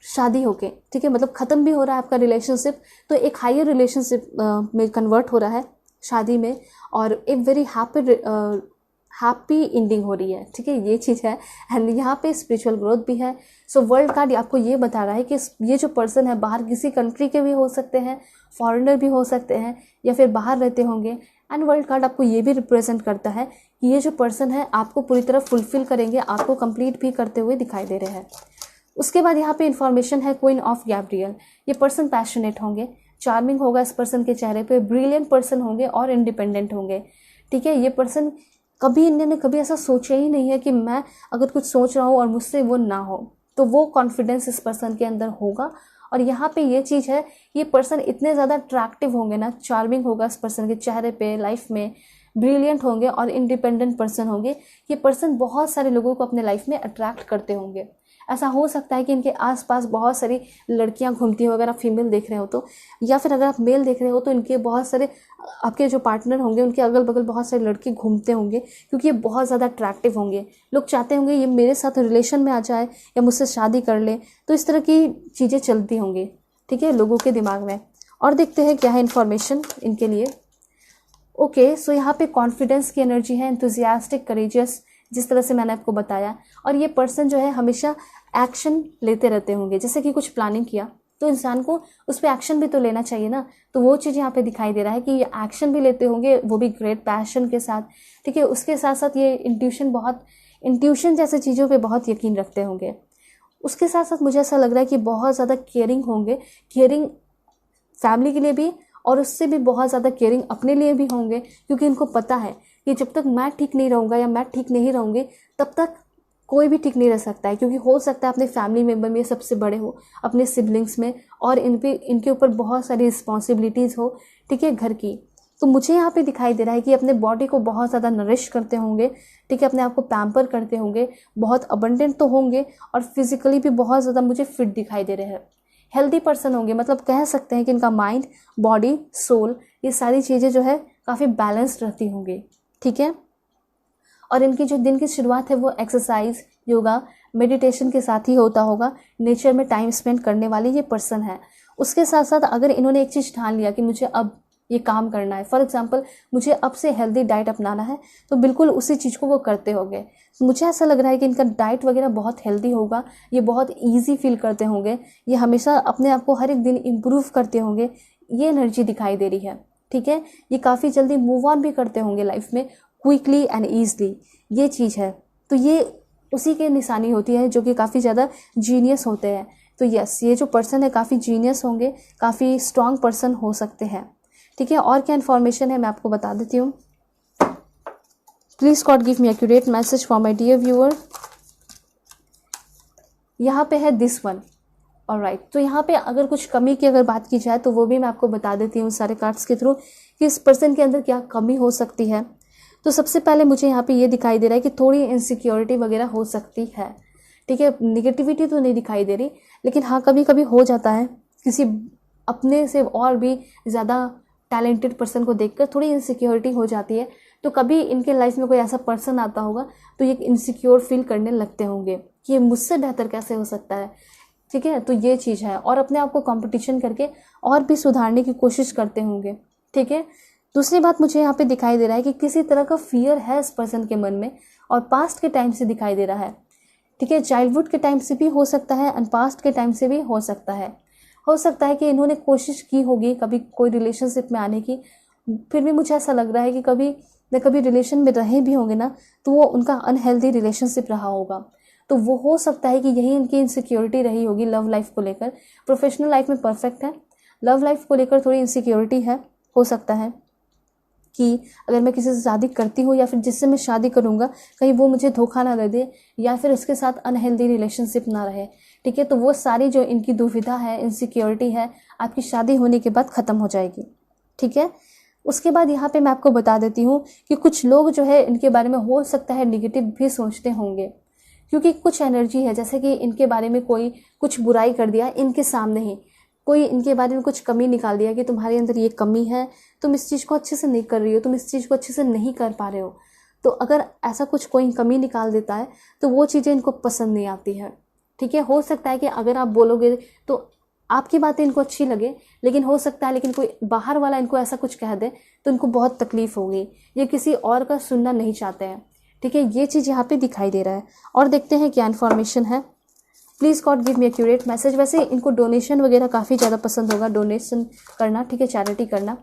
शादी होके, ठीक है, मतलब ख़त्म भी हो रहा है आपका रिलेशनशिप, तो एक हायर रिलेशनशिप में कन्वर्ट हो रहा है शादी में, और एक वेरी हैप्पी एंडिंग हो रही है, ठीक है, ये चीज़ है। एंड यहाँ पे स्पिरिचुअल ग्रोथ भी है। सो वर्ल्ड कार्ड आपको ये बता रहा है कि ये जो पर्सन है बाहर किसी कंट्री के भी हो सकते हैं, फॉरेनर भी हो सकते हैं, या फिर बाहर रहते होंगे। एंड वर्ल्ड कार्ड आपको ये भी रिप्रेजेंट करता है कि ये जो पर्सन है आपको पूरी तरह फुलफिल करेंगे, आपको कंप्लीट भी करते हुए दिखाई दे रहे हैं। उसके बाद यहाँ पे इन्फॉर्मेशन है क्वीन ऑफ गैब्रियल। ये पर्सन पैशनेट होंगे, चार्मिंग होगा इस पर्सन के चेहरे पे, ब्रिलियंट पर्सन होंगे और इंडिपेंडेंट होंगे, ठीक है। ये पर्सन इन्होंने कभी ऐसा सोचा ही नहीं है कि मैं अगर कुछ सोच रहा हूँ और मुझसे वो ना हो, तो वो कॉन्फिडेंस इस पर्सन के अंदर होगा। और यहाँ पे ये चीज़ है, ये पर्सन इतने ज़्यादा अट्रैक्टिव होंगे ना, चार्मिंग होगा इस पर्सन के चेहरे पे, लाइफ में ब्रिलियंट होंगे और इंडिपेंडेंट पर्सन होंगे। ये पर्सन बहुत सारे लोगों को अपने लाइफ में अट्रैक्ट करते होंगे। ऐसा हो सकता है कि इनके आसपास बहुत सारी लड़कियां घूमती हो, अगर आप फीमेल देख रहे हो तो, या फिर अगर आप मेल देख रहे हो तो इनके बहुत सारे आपके जो पार्टनर होंगे उनके अगल बगल बहुत सारे लड़के घूमते होंगे, क्योंकि ये बहुत ज़्यादा अट्रैक्टिव होंगे। लोग चाहते होंगे ये मेरे साथ रिलेशन में आ जाए या मुझसे शादी कर ले, तो इस तरह की चीज़ें चलती होंगी, ठीक है, लोगों के दिमाग में। और देखते हैं क्या है इन्फॉर्मेशन इनके लिए। ओके, सो यहाँ पे कॉन्फिडेंस की एनर्जी है, एंथुजियास्टिक, करेजियस, जिस तरह से मैंने आपको बताया। और ये पर्सन जो है हमेशा एक्शन लेते रहते होंगे, जैसे कि कुछ प्लानिंग किया तो इंसान को उस पर एक्शन भी तो लेना चाहिए ना, तो वो चीज़ यहाँ पे दिखाई दे रहा है कि ये एक्शन भी लेते होंगे, वो भी ग्रेट पैशन के साथ, ठीक है। उसके साथ साथ ये इंट्यूशन जैसे चीज़ों पे बहुत यकीन रखते होंगे। उसके साथ साथ मुझे ऐसा लग रहा है कि बहुत ज़्यादा केयरिंग होंगे, केयरिंग फैमिली के लिए भी, और उससे भी बहुत ज़्यादा केयरिंग अपने लिए भी होंगे, क्योंकि उनको पता है कि जब तक मैं ठीक नहीं रहूँगा या मैं ठीक नहीं रहूँगी तब तक कोई भी ठीक नहीं रह सकता है। क्योंकि हो सकता है अपने फैमिली मेम्बर में सबसे बड़े हो, अपने सिबलिंग्स में, और इनके ऊपर बहुत सारी रिस्पॉन्सिबिलिटीज़ हो, ठीक है, घर की। तो मुझे यहाँ पे दिखाई दे रहा है कि अपने बॉडी को बहुत ज़्यादा नरिश करते होंगे, ठीक है, अपने आप को पैम्पर करते होंगे, बहुत अबंडेंट तो होंगे, और फिजिकली भी बहुत ज़्यादा मुझे फिट दिखाई दे रहे हैं। हेल्दी पर्सन होंगे, मतलब कह सकते हैं कि इनका माइंड, बॉडी, सोल, ये सारी चीज़ें जो है काफ़ी बैलेंस्ड रहती होंगी, ठीक है। और इनकी जो दिन की शुरुआत है वो एक्सरसाइज, योगा, मेडिटेशन के साथ ही होता होगा। नेचर में टाइम स्पेंड करने वाले ये पर्सन है। उसके साथ साथ अगर इन्होंने एक चीज़ ठान लिया कि मुझे अब ये काम करना है, फॉर एग्जांपल मुझे अब से हेल्दी डाइट अपनाना है, तो बिल्कुल उसी चीज़ को वो करते होंगे। मुझे ऐसा लग रहा है कि इनका डाइट वगैरह बहुत हेल्दी होगा, ये बहुत ईजी फील करते होंगे, ये हमेशा अपने आप को हर एक दिन इम्प्रूव करते होंगे, ये एनर्जी दिखाई दे रही है, ठीक है। ये काफ़ी जल्दी मूव ऑन भी करते होंगे लाइफ में, क्विकली एंड ईजली, ये चीज़ है। तो ये उसी की निशानी होती है जो कि काफ़ी ज़्यादा जीनियस होते हैं। तो यस, ये जो पर्सन है काफ़ी जीनियस होंगे, काफ़ी स्ट्रॉन्ग पर्सन हो सकते हैं, ठीक है। और क्या इन्फॉर्मेशन है मैं आपको बता देती हूँ। Please God give me accurate message for my dear viewer. यहाँ पे है दिस वन, ऑलराइट। तो यहाँ पे अगर कुछ कमी की अगर बात की जाए तो वो भी मैं आपको बता देती हूँ सारे कार्ड्स के थ्रू कि इस पर्सन के अंदर क्या कमी हो सकती है। तो सबसे पहले मुझे यहाँ पे ये दिखाई दे रहा है कि थोड़ी इनसिक्योरिटी वगैरह हो सकती है, ठीक है। निगेटिविटी तो नहीं दिखाई दे रही, लेकिन हाँ कभी कभी हो जाता है, किसी अपने से और भी ज़्यादा टैलेंटेड पर्सन को देखकर थोड़ी इनसिक्योरिटी हो जाती है। तो कभी इनके लाइफ में कोई ऐसा पर्सन आता होगा तो ये इनसिक्योर फील करने लगते होंगे कि ये मुझसे बेहतर कैसे हो सकता है, ठीक है। तो ये चीज़ है, और अपने आप को कंपटीशन करके और भी सुधारने की कोशिश करते होंगे, ठीक है। दूसरी बात मुझे यहाँ पे दिखाई दे रहा है कि किसी तरह का फियर है इस पर्सन के मन में और पास्ट के टाइम से दिखाई दे रहा है, ठीक है। चाइल्डहुड के टाइम से भी हो सकता है एंड पास्ट के टाइम से भी हो सकता है। हो सकता है कि इन्होंने कोशिश की होगी कभी कोई रिलेशनशिप में आने की, फिर भी मुझे ऐसा लग रहा है कि कभी न कभी रिलेशन में रहे भी होंगे ना, तो वो उनका अनहेल्दी रिलेशनशिप रहा होगा। तो वो हो सकता है कि यही इनकी इनसिक्योरिटी रही होगी लव लाइफ को लेकर। प्रोफेशनल लाइफ में परफेक्ट है, लव लाइफ को लेकर थोड़ी इनसिक्योरिटी है। हो सकता है कि अगर मैं किसी से शादी करती हूँ या फिर जिससे मैं शादी करूँगा कहीं वो मुझे धोखा ना दे दे या फिर उसके साथ अनहेल्दी रिलेशनशिप ना रहे, ठीक है। तो वो सारी जो इनकी दुविधा है, इनसिक्योरिटी है, आपकी शादी होने के बाद ख़त्म हो जाएगी, ठीक है। उसके बाद यहाँ पे मैं आपको बता देती हूँ कि कुछ लोग जो है इनके बारे में हो सकता है निगेटिव भी सोचते होंगे, क्योंकि कुछ एनर्जी है जैसे कि इनके बारे में कोई कुछ बुराई कर दिया इनके सामने ही, कोई इनके बारे में कुछ कमी निकाल दिया कि तुम्हारे अंदर ये कमी है, तुम इस चीज़ को अच्छे से नहीं कर रही हो, तुम इस चीज़ को अच्छे से नहीं कर पा रहे हो। तो अगर ऐसा कुछ कोई कमी निकाल देता है तो वो चीज़ें इनको पसंद नहीं आती है, ठीक है। हो सकता है कि अगर आप बोलोगे तो आपकी बातें इनको अच्छी लगे, लेकिन हो सकता है लेकिन कोई बाहर वाला इनको ऐसा कुछ कह दे तो इनको बहुत तकलीफ होगी, ये किसी और का सुनना नहीं चाहते हैं, ठीक है। ये चीज़ यहाँ पे दिखाई दे रहा है। और देखते हैं क्या इन्फॉर्मेशन है। Please God give me accurate message. वैसे इनको डोनेशन वगैरह काफ़ी ज़्यादा पसंद होगा, डोनेशन करना, ठीक है, चैरिटी करना।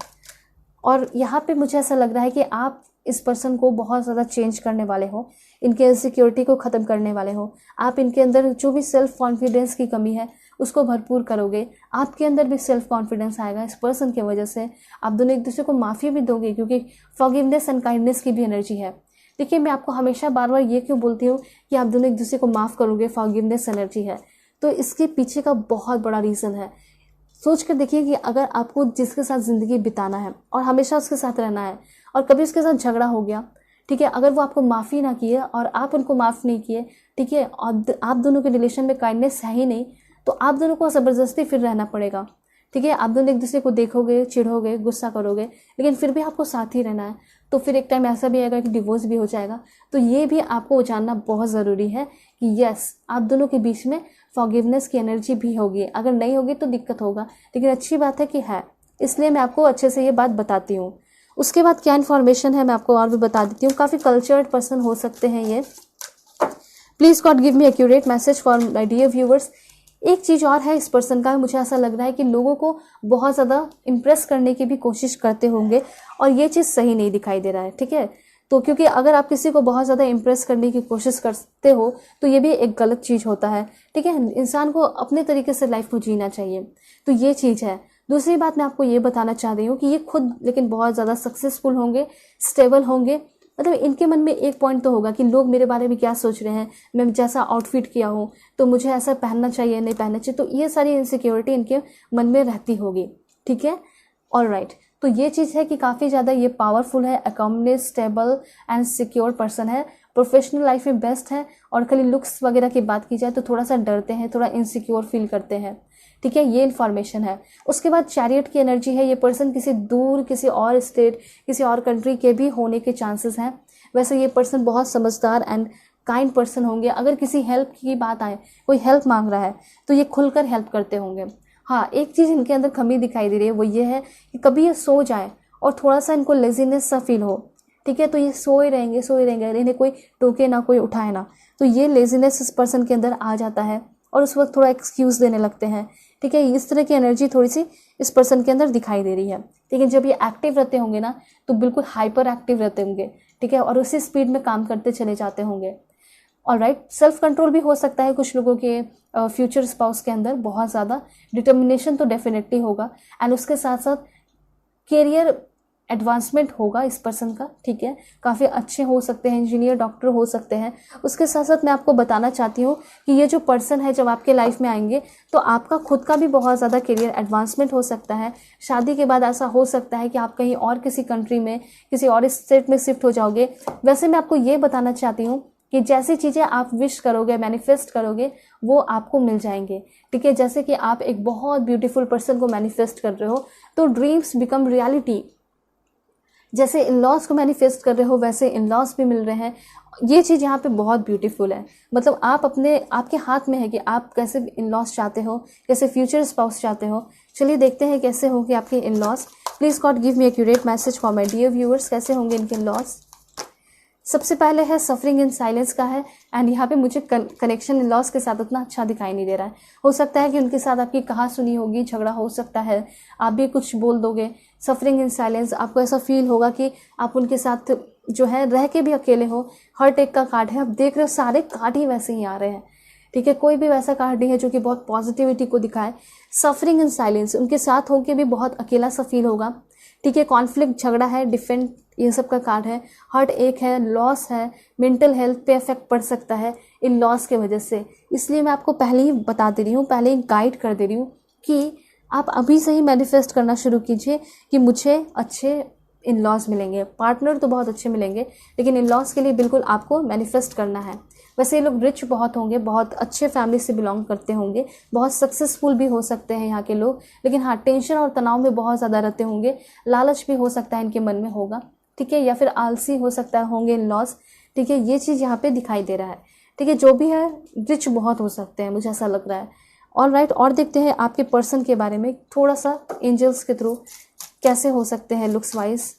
और यहाँ पे मुझे ऐसा लग रहा है कि आप इस पर्सन को बहुत ज़्यादा चेंज करने वाले हो, इनके इनसिक्योरिटी को ख़त्म करने वाले हो। आप इनके अंदर जो भी सेल्फ कॉन्फिडेंस की कमी है उसको भरपूर करोगे, आपके अंदर भी सेल्फ कॉन्फिडेंस आएगा इस पर्सन की वजह से। आप दोनों एक दूसरे को माफ़ी भी दोगे क्योंकि फॉरगिवनेस एंड काइंडनेस की भी एनर्जी है। देखिए, मैं आपको हमेशा बार बार ये क्यों बोलती हूँ कि आप दोनों एक दूसरे को माफ़ करोगे, फॉरगिवनेस एनर्जी है, तो इसके पीछे का बहुत बड़ा रीज़न है। सोच कर देखिए कि अगर आपको जिसके साथ ज़िंदगी बिताना है और हमेशा उसके साथ रहना है और कभी उसके साथ झगड़ा हो गया, ठीक है, अगर वो आपको माफ़ी ना किए और आप उनको माफ़ नहीं किए, ठीक है, और आप दोनों के रिलेशन में काइंडनेस है ही नहीं, तो आप दोनों को ज़बरदस्ती फिर रहना पड़ेगा, ठीक है। आप दोनों एक दूसरे को देखोगे, चिढ़ोगे, गुस्सा करोगे, लेकिन फिर भी आपको साथ ही रहना है, तो फिर एक टाइम ऐसा भी आएगा कि डिवोर्स भी हो जाएगा। तो ये भी आपको जानना बहुत ज़रूरी है कि यस, आप दोनों के बीच में फॉरगिवनेस की एनर्जी भी होगी। अगर नहीं होगी तो दिक्कत होगा, लेकिन अच्छी बात है कि है, इसलिए मैं आपको अच्छे से ये बात बताती हूँ। उसके बाद क्या इन्फॉर्मेशन है मैं आपको और भी बता देती हूँ। काफ़ी कल्चर्ड पर्सन हो सकते हैं ये। Please God give me accurate message for my dear viewers. एक चीज़ और है इस पर्सन का, मुझे ऐसा लग रहा है कि लोगों को बहुत ज़्यादा इम्प्रेस करने की भी कोशिश करते होंगे और ये चीज़ सही नहीं दिखाई दे रहा है, ठीक है। तो क्योंकि अगर आप किसी को बहुत ज़्यादा इम्प्रेस करने की कोशिश करते हो तो ये भी एक गलत चीज़ होता है, ठीक है। इंसान को अपने तरीके से लाइफ को जीना चाहिए, तो ये चीज़ है। दूसरी बात मैं आपको ये बताना चाह रही हूँ कि ये खुद लेकिन बहुत ज़्यादा सक्सेसफुल होंगे, स्टेबल होंगे। मतलब इनके मन में एक पॉइंट तो होगा कि लोग मेरे बारे में क्या सोच रहे हैं, मैं जैसा आउटफिट किया हूँ तो मुझे ऐसा पहनना चाहिए, नहीं पहनना चाहिए, तो ये सारी इनसिक्योरिटी इनके मन में रहती होगी, ठीक है। ऑलराइट, तो ये चीज़ है कि काफ़ी ज़्यादा ये पावरफुल है, accommodate, stable and secure person है, प्रोफेशनल लाइफ में बेस्ट है। और खाली लुक्स वगैरह की बात की जाए तो थोड़ा सा डरते हैं, थोड़ा इनसिक्योर फील करते हैं, ठीक है। ये इन्फॉर्मेशन है। उसके बाद चैरियट की एनर्जी है। ये पर्सन किसी दूर, किसी और स्टेट, किसी और कंट्री के भी होने के चांसेस हैं। वैसे ये पर्सन बहुत समझदार एंड काइंड पर्सन होंगे। अगर किसी हेल्प की बात आए, कोई हेल्प मांग रहा है तो ये खुलकर हेल्प करते होंगे। हाँ, एक चीज़ इनके अंदर कमी दिखाई दे रही है, वो ये है कि कभी ये सो जाए और थोड़ा सा इनको लेजीनेस सा फील हो, ठीक है, तो ये सोए रहेंगे, इन्हें कोई टोके ना, कोई उठाए ना, तो ये लेजीनेस इस पर्सन के अंदर आ जाता है और उस वक्त थोड़ा एक्सक्यूज़ देने लगते हैं, ठीक है। इस तरह की एनर्जी थोड़ी सी इस पर्सन के अंदर दिखाई दे रही है। लेकिन जब ये एक्टिव रहते होंगे ना तो बिल्कुल हाइपर एक्टिव रहते होंगे, ठीक है, और उसी स्पीड में काम करते चले जाते होंगे। ऑलराइट, सेल्फ कंट्रोल भी हो सकता है कुछ लोगों के फ्यूचर स्पाउस के अंदर, बहुत ज़्यादा डिटर्मिनेशन तो डेफिनेटली होगा। एंड उसके साथ साथ कैरियर एडवांसमेंट होगा इस पर्सन का, ठीक है, काफ़ी अच्छे हो सकते हैं, इंजीनियर, डॉक्टर हो सकते हैं। उसके साथ साथ मैं आपको बताना चाहती हूँ कि ये जो पर्सन है जब आपके लाइफ में आएंगे तो आपका खुद का भी बहुत ज़्यादा कैरियर एडवांसमेंट हो सकता है। शादी के बाद ऐसा हो सकता है कि आप कहीं और किसी कंट्री में, किसी और स्टेट में शिफ्ट हो जाओगे। वैसे मैं आपको ये बताना चाहती हूँ कि जैसी चीज़ें आप विश करोगे, मैनिफेस्ट करोगे, वो आपको मिल जाएंगे। ठीक है, जैसे कि आप एक बहुत ब्यूटीफुल पर्सन को मैनिफेस्ट कर रहे हो तो ड्रीम्स बिकम रियलिटी। जैसे इन लॉज को मैनिफेस्ट कर रहे हो वैसे इन लॉज भी मिल रहे हैं। ये चीज़ यहाँ पे बहुत ब्यूटीफुल है। मतलब आपके हाथ में है कि आप कैसे इन लॉज चाहते हो, कैसे फ्यूचर स्पाउस चाहते हो। चलिए देखते हैं कैसे होंगे आपके in laws. Please God give me accurate message for my dear viewers, कैसे होंगे इनके इन लॉज। सबसे पहले है सफरिंग इन साइलेंस का है, एंड यहाँ पे मुझे कनेक्शन इन लॉज के साथ उतना अच्छा दिखाई नहीं दे रहा है। हो सकता है कि उनके साथ आपकी कहा सुनी होगी, झगड़ा हो सकता है, आप भी कुछ बोल दोगे। सफरिंग इन साइलेंस, आपको ऐसा फील होगा कि आप उनके साथ जो है रह के भी अकेले हो। हर्ट एक का कार्ड है, आप देख रहे हो सारे कार्ड ही वैसे ही आ रहे हैं। ठीक है, कोई भी वैसा कार्ड नहीं है जो कि बहुत पॉजिटिविटी को दिखाए। सफरिंग इन साइलेंस, उनके साथ होकर भी बहुत अकेला सा फील होगा। ठीक है, कॉन्फ्लिक्ट, झगड़ा है, डिफेंड, ये सब का कार्ड है। हर्ट एक है, लॉस है, मेंटल हेल्थ पे इफेक्ट पड़ सकता है इन लॉस के वजह से। इसलिए मैं आपको पहले ही बता दे रही हूँ, पहले ही गाइड कर दे रही हूँ कि आप अभी से ही मैनिफेस्ट करना शुरू कीजिए कि मुझे अच्छे इन लॉज मिलेंगे। पार्टनर तो बहुत अच्छे मिलेंगे, लेकिन इन लॉज के लिए बिल्कुल आपको मैनिफेस्ट करना है। वैसे ये लोग रिच बहुत होंगे, बहुत अच्छे फैमिली से बिलोंग करते होंगे, बहुत सक्सेसफुल भी हो सकते हैं यहाँ के लोग, लेकिन हाँ टेंशन और तनाव में बहुत ज़्यादा रहते होंगे। लालच भी हो सकता है इनके मन में होगा। ठीक है, या फिर आलसी हो सकता है होंगे इन लॉज। ठीक है, ये चीज़ यहाँ पे दिखाई दे रहा है। ठीक है, जो भी है रिच बहुत हो सकते हैं, मुझे ऐसा लग रहा है। ऑल राइट, और देखते हैं आपके पर्सन के बारे में थोड़ा सा एंजल्स के थ्रू कैसे हो सकते हैं लुक्स वाइज।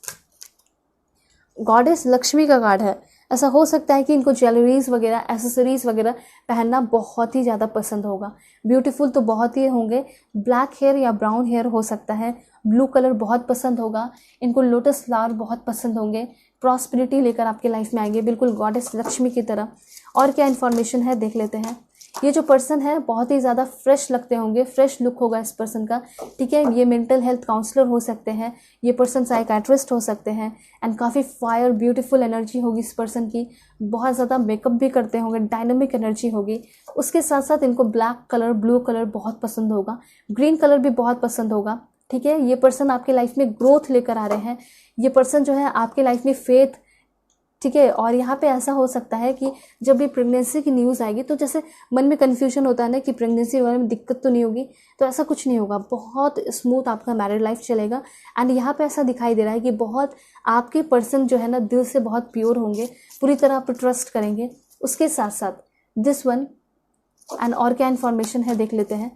गॉडेस लक्ष्मी का कार्ड है। ऐसा हो सकता है कि इनको ज्वेलरीज वगैरह, एसेसरीज वगैरह पहनना बहुत ही ज़्यादा पसंद होगा। ब्यूटीफुल तो बहुत ही होंगे। ब्लैक हेयर या ब्राउन हेयर हो सकता है। ब्लू कलर बहुत पसंद होगा इनको। लोटस फ्लावर बहुत पसंद होंगे। प्रॉस्पेरिटी लेकर आपके लाइफ में आएंगे, बिल्कुल गॉडेस लक्ष्मी की तरह। और क्या इन्फॉर्मेशन है देख लेते हैं। ये जो पर्सन है बहुत ही ज़्यादा फ्रेश लगते होंगे, फ्रेश लुक होगा इस पर्सन का। ठीक है, ये मेंटल हेल्थ काउंसलर हो सकते हैं, ये पर्सन साइकाट्रिस्ट हो सकते हैं, एंड काफ़ी फायर ब्यूटीफुल एनर्जी होगी इस पर्सन की। बहुत ज़्यादा मेकअप भी करते होंगे, डायनामिक एनर्जी होगी। उसके साथ साथ इनको ब्लैक कलर, ब्लू कलर बहुत पसंद होगा, ग्रीन कलर भी बहुत पसंद होगा। ठीक है, ये पर्सन आपके लाइफ में ग्रोथ लेकर आ रहे हैं। ये पर्सन जो है आपके लाइफ में फेथ। ठीक है, और यहाँ पे ऐसा हो सकता है कि जब भी प्रेगनेंसी की न्यूज़ आएगी तो जैसे मन में कन्फ्यूजन होता है ना कि प्रेगनेंसी वगैरह में दिक्कत तो नहीं होगी, तो ऐसा कुछ नहीं होगा। बहुत स्मूथ आपका मैरिड लाइफ चलेगा। एंड यहाँ पे ऐसा दिखाई दे रहा है कि बहुत आपके पर्सन जो है ना दिल से बहुत प्योर होंगे, पूरी तरह आप ट्रस्ट करेंगे। उसके साथ साथ दिस वन, एंड और क्या इन्फॉर्मेशन है देख लेते हैं।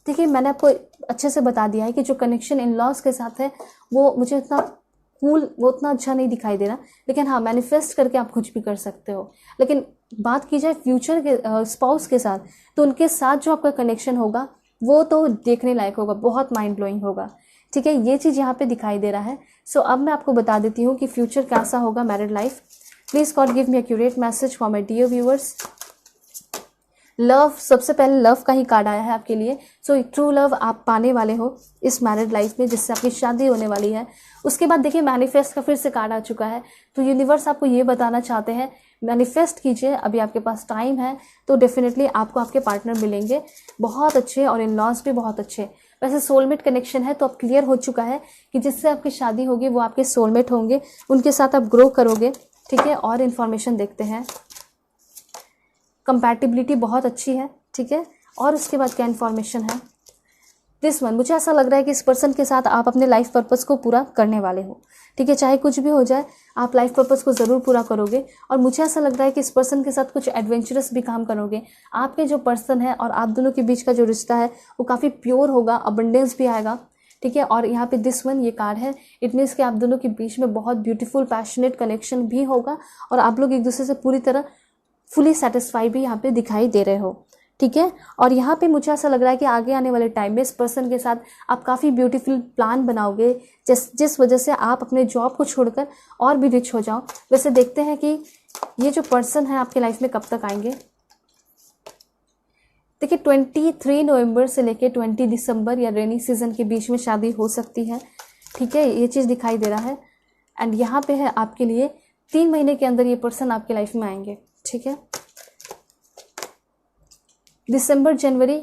देखिए, मैंने आपको अच्छे से बता दिया है कि जो कनेक्शन इन लॉज के साथ है वो मुझे इतना वो उतना अच्छा नहीं दिखाई दे रहा, लेकिन हाँ मैनिफेस्ट करके आप कुछ भी कर सकते हो। लेकिन बात की जाए फ्यूचर के स्पाउस के साथ, तो उनके साथ जो आपका कनेक्शन होगा वो तो देखने लायक होगा, बहुत माइंड ब्लोइंग होगा। ठीक है, ये चीज़ यहाँ पे दिखाई दे रहा है। सो अब मैं आपको बता देती हूँ कि फ्यूचर कैसा होगा married life. Please God give me accurate message for my dear viewers. Love, सबसे पहले लव का ही कार्ड आया है आपके लिए। सो ट्रू लव आप पाने वाले हो इस मैरिड लाइफ में, जिससे आपकी शादी होने वाली है। उसके बाद देखिए मैनिफेस्ट का फिर से कार्ड आ चुका है। तो यूनिवर्स आपको ये बताना चाहते हैं मैनिफेस्ट कीजिए, अभी आपके पास टाइम है, तो डेफिनेटली आपको आपके पार्टनर मिलेंगे बहुत अच्छे, और इन लॉज भी बहुत अच्छे। वैसे सोलमेट कनेक्शन है तो अब क्लियर हो चुका है कि जिससे आपकी शादी होगी वो आपके सोलमेट होंगे, उनके साथ आप ग्रो करोगे। ठीक है, और इन्फॉर्मेशन देखते हैं। कंपैटिबिलिटी बहुत अच्छी है। ठीक है, और उसके बाद क्या इन्फॉर्मेशन है। दिस वन, मुझे ऐसा लग रहा है कि इस पर्सन के साथ आप अपने लाइफ पर्पस को पूरा करने वाले हो। ठीक है, चाहे कुछ भी हो जाए आप लाइफ पर्पस को ज़रूर पूरा करोगे। और मुझे ऐसा लग रहा है कि इस पर्सन के साथ कुछ एडवेंचरस भी काम करोगे। आपके जो पर्सन है और आप दोनों के बीच का जो रिश्ता है वो काफ़ी प्योर होगा, अबंडेंस भी आएगा। ठीक है, और यहाँ पे दिस वन ये कार्ड है, इट मीन्स कि आप दोनों के बीच में बहुत ब्यूटीफुल पैशनेट कनेक्शन भी होगा, और आप लोग एक दूसरे से पूरी तरह फुली सेटिस्फाई भी यहाँ पे दिखाई दे रहे हो। ठीक है, और यहाँ पे मुझे ऐसा लग रहा है कि आगे आने वाले टाइम में इस पर्सन के साथ आप काफ़ी ब्यूटीफुल प्लान बनाओगे, जिस वजह से आप अपने जॉब को छोड़कर और भी रिच हो जाओ। वैसे देखते हैं कि ये जो पर्सन है आपके लाइफ में कब तक आएंगे। देखिए 23 नवंबर से लेके 20 दिसंबर या रेनी सीजन के बीच में शादी हो सकती है। ठीक है, ये चीज़ दिखाई दे रहा है। एंड यहाँ पे है आपके लिए 3 महीने के अंदर ये पर्सन आपके लाइफ में आएंगे। ठीक है, दिसंबर जनवरी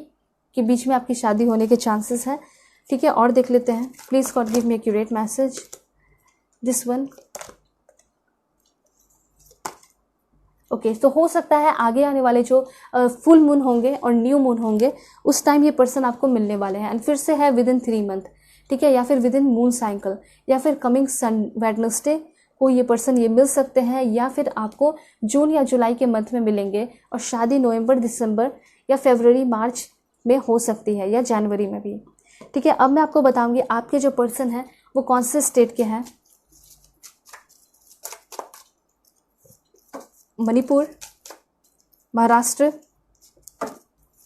के बीच में आपकी शादी होने के चांसेस हैं। ठीक है, और देख लेते हैं। Please God give me accurate message. This one, okay तो हो सकता है आगे आने वाले जो फुल मून होंगे और न्यू मून होंगे उस टाइम ये पर्सन आपको मिलने वाले हैं। एंड फिर से है विद इन 3 मंथ, ठीक है, या फिर विद इन मून साइकिल, या फिर कमिंग सन वेडनेसडे को ये पर्सन ये मिल सकते हैं, या फिर आपको जून या जुलाई के मंथ में मिलेंगे और शादी नवंबर दिसंबर या फरवरी मार्च में हो सकती है, या जनवरी में भी, ठीक है। अब मैं आपको बताऊंगी आपके जो पर्सन हैं वो कौन से स्टेट के हैं। मणिपुर, महाराष्ट्र,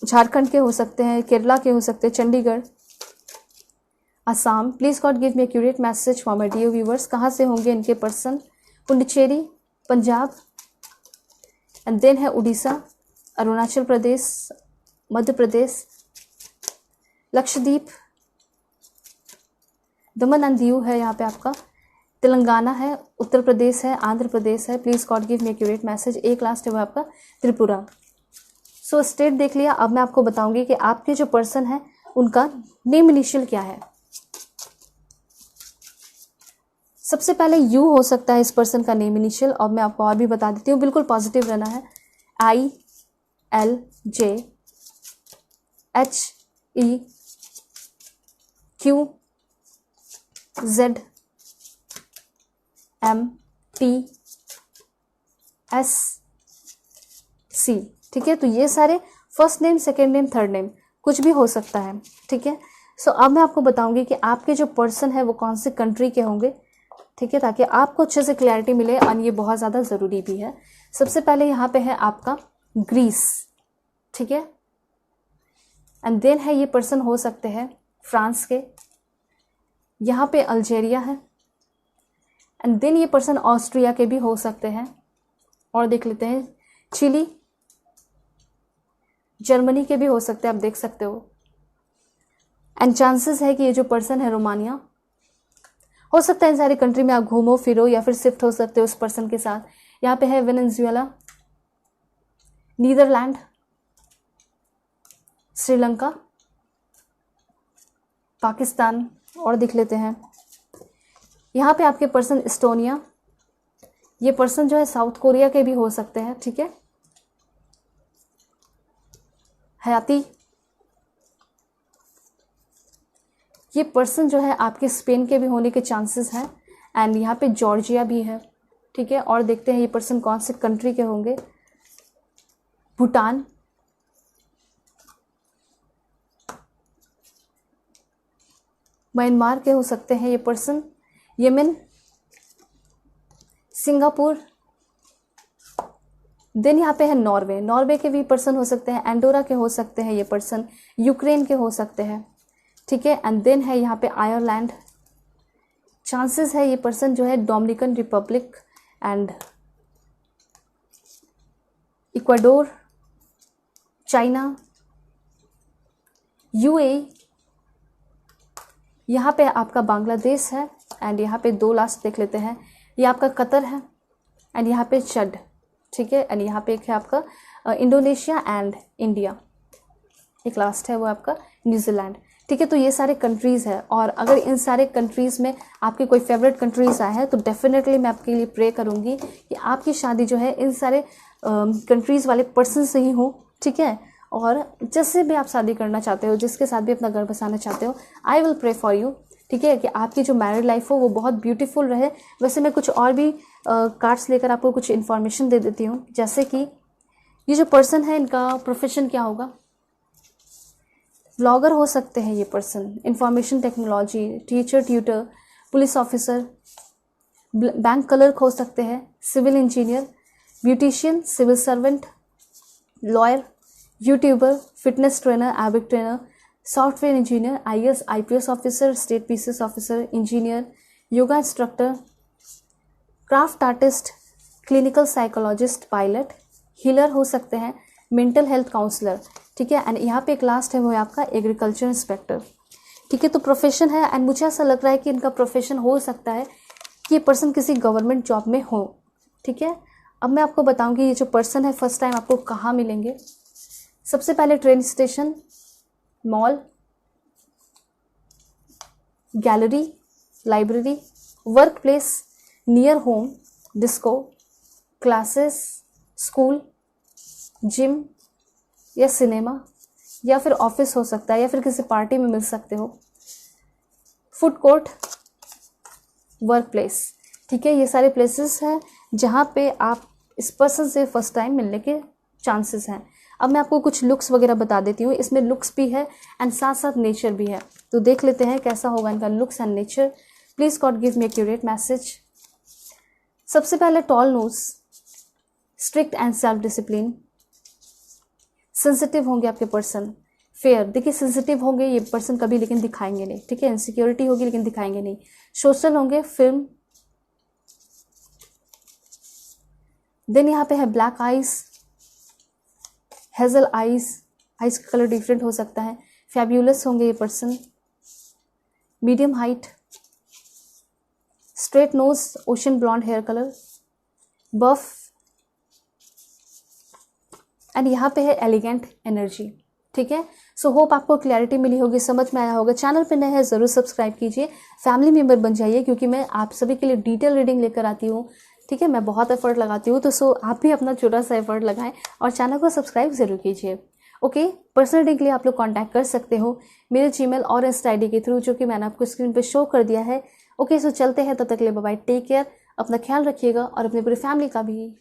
झारखंड के हो सकते हैं, केरला के हो सकते हैं, Chandigarh, Assam. Please God give me accurate message for my dear viewers. कहाँ से होंगे इनके person? Puducherry, Punjab, and then है उड़ीसा, अरुणाचल प्रदेश, मध्य प्रदेश, लक्षद्वीप, दमन एंड दीव है यहाँ पे आपका, तेलंगाना है, उत्तर प्रदेश है, आंध्र प्रदेश है। Please God give me accurate message. एक लास्ट है वो आपका त्रिपुरा। सो स्टेट देख लिया। अब मैं आपको बताऊंगी कि आपके जो पर्सन है उनका नेम इनिशियल क्या है। सबसे पहले यू हो सकता है इस पर्सन का नेम इनिशियल, और मैं आपको और भी बता देती हूँ, बिल्कुल पॉजिटिव रहना है। I L J H E Q Z M T S C, ठीक है। तो ये सारे first name, second name, third name कुछ भी हो सकता है, ठीक है। सो अब मैं आपको बताऊंगी कि आपके जो पर्सन है वो कौन से कंट्री के होंगे, ठीक है, ताकि आपको अच्छे से क्लैरिटी मिले, और ये बहुत ज़्यादा ज़रूरी भी है। सबसे पहले यहाँ पे है आपका ग्रीस, ठीक है, एंड देन है ये पर्सन हो सकते हैं फ्रांस के, यहाँ पे अल्जेरिया है, एंड देन ये पर्सन ऑस्ट्रिया के भी हो सकते हैं, और देख लेते हैं चिली, जर्मनी के भी हो सकते हैं, आप देख सकते हो। एंड चांसेस है कि ये जो पर्सन है रोमानिया हो सकता है। इन सारी कंट्री में आप घूमो फिरो या फिर शिफ्ट हो सकते हो उस पर्सन के साथ। यहाँ पे है वेनेजुएला, नीदरलैंड, श्रीलंका, पाकिस्तान, और देख लेते हैं यहाँ पे आपके पर्सन एस्टोनिया, ये पर्सन जो है साउथ कोरिया के भी हो सकते हैं, ठीक है, हयाती, ये पर्सन जो है आपके स्पेन के भी होने के चांसेस हैं, एंड यहाँ पे जॉर्जिया भी है, ठीक है। और देखते हैं ये पर्सन कौन से कंट्री के होंगे। भूटान, म्यांमार के हो सकते हैं ये पर्सन, यमन, सिंगापुर, देन यहाँ पे है नॉर्वे, नॉर्वे के भी पर्सन हो सकते हैं, एंडोरा के हो सकते हैं ये पर्सन, यूक्रेन के हो सकते हैं, ठीक है। एंड देन है यहाँ पे आयरलैंड, चांसेस है ये पर्सन जो है Dominican Republic and Ecuador, China, UAE, यहाँ पे आपका बांग्लादेश है, एंड यहाँ पे 2 लास्ट देख लेते हैं, ये आपका कतर है, एंड यहाँ पे चड, ठीक है, एंड यहाँ पे एक है आपका इंडोनेशिया एंड इंडिया, एक लास्ट है वो आपका न्यूजीलैंड, ठीक है। तो ये सारे कंट्रीज़ है, और अगर इन सारे कंट्रीज़ में आपके कोई फेवरेट कंट्रीज़ आए हैं तो डेफिनेटली मैं आपके लिए प्रे करूँगी कि आपकी शादी जो है इन सारे कंट्रीज़ वाले पर्सन से ही हो, ठीक है। और जिससे भी आप शादी करना चाहते हो, जिसके साथ भी अपना घर बसाना चाहते हो, I will pray for you, ठीक है, कि आपकी जो मैरिड लाइफ हो वो बहुत ब्यूटीफुल रहे। वैसे मैं कुछ और भी कार्ड्स लेकर आपको कुछ इन्फॉर्मेशन दे देती हूँ, जैसे कि ये जो पर्सन है इनका प्रोफेशन क्या होगा। व्लॉगर हो सकते हैं ये person, information technology, teacher, tutor, police officer, bank clerk हो सकते हैं, civil engineer, beautician, civil servant, lawyer, YouTuber, fitness trainer, एबिक trainer, software engineer, IAS, IPS officer, state PCS officer, engineer, yoga instructor, craft artist, clinical psychologist, pilot, healer हो सकते हैं, mental health counsellor, ठीक है। And यहाँ पे एक लास्ट है वो है आपका एग्रीकल्चर इंस्पेक्टर, ठीक है। तो प्रोफेशन है, एंड मुझे ऐसा लग रहा है कि इनका प्रोफेशन हो सकता है कि ये पर्सन किसी गवर्नमेंट जॉब में हो, ठीक है। अब मैं आपको बताऊंगी ये जो पर्सन है फर्स्ट टाइम आपको कहाँ मिलेंगे। सबसे पहले train station, mall, gallery, library, work place, near home, disco, classes, school, gym या सिनेमा या फिर ऑफिस हो सकता है या फिर किसी पार्टी में मिल सकते हो। फूड कोर्ट, वर्क प्लेस, ठीक है, ये सारे प्लेसेस हैं जहाँ पे आप इस पर्सन से फर्स्ट टाइम मिलने के चांसेस हैं। अब मैं आपको कुछ लुक्स वगैरह बता देती हूँ, इसमें लुक्स भी है एंड साथ साथ नेचर भी है, तो देख लेते हैं कैसा होगा इनका looks and nature. Please God give me accurate message. सबसे पहले tall nose, strict and self discipline, sensitive होंगे आपके पर्सन। फेयर, देखिए सेंसिटिव होंगे ये पर्सन कभी लेकिन दिखाएंगे नहीं, ठीक है, इनसिक्योरिटी होगी लेकिन दिखाएंगे नहीं। सोशल होंगे, फिल्म। देन यहाँ पे है black eyes, hazel eyes, eyes का कलर डिफरेंट हो सकता है। फैब्यूलस होंगे ये पर्सन। Medium height, straight nose, ocean blonde hair colour, buff and यहाँ पे है एलिगेंट एनर्जी, ठीक है। सो होप आपको क्लैरिटी मिली होगी, समझ में आया होगा। चैनल पे नए हैं ज़रूर सब्सक्राइब कीजिए, फैमिली मेम्बर बन जाइए, क्योंकि मैं आप सभी के लिए डिटेल रीडिंग लेकर आती हूँ, ठीक है। मैं बहुत एफर्ट लगाती हूँ, तो सो आप भी अपना छोटा सा एफर्ट लगाएं और चैनल को सब्सक्राइब ज़रूर कीजिए। ओके, पर्सनल रीडिंग के लिए आप लोग कॉन्टैक्ट कर सकते हो मेरे जीमेल और इंस्टा आईडी के थ्रू, जो कि मैंने आपको स्क्रीन पर शो कर दिया है। ओके, सो चलते हैं, तब तक के लिए बाय बाय, टेक केयर, अपना ख्याल रखिएगा और अपनी पूरी फैमिली का भी।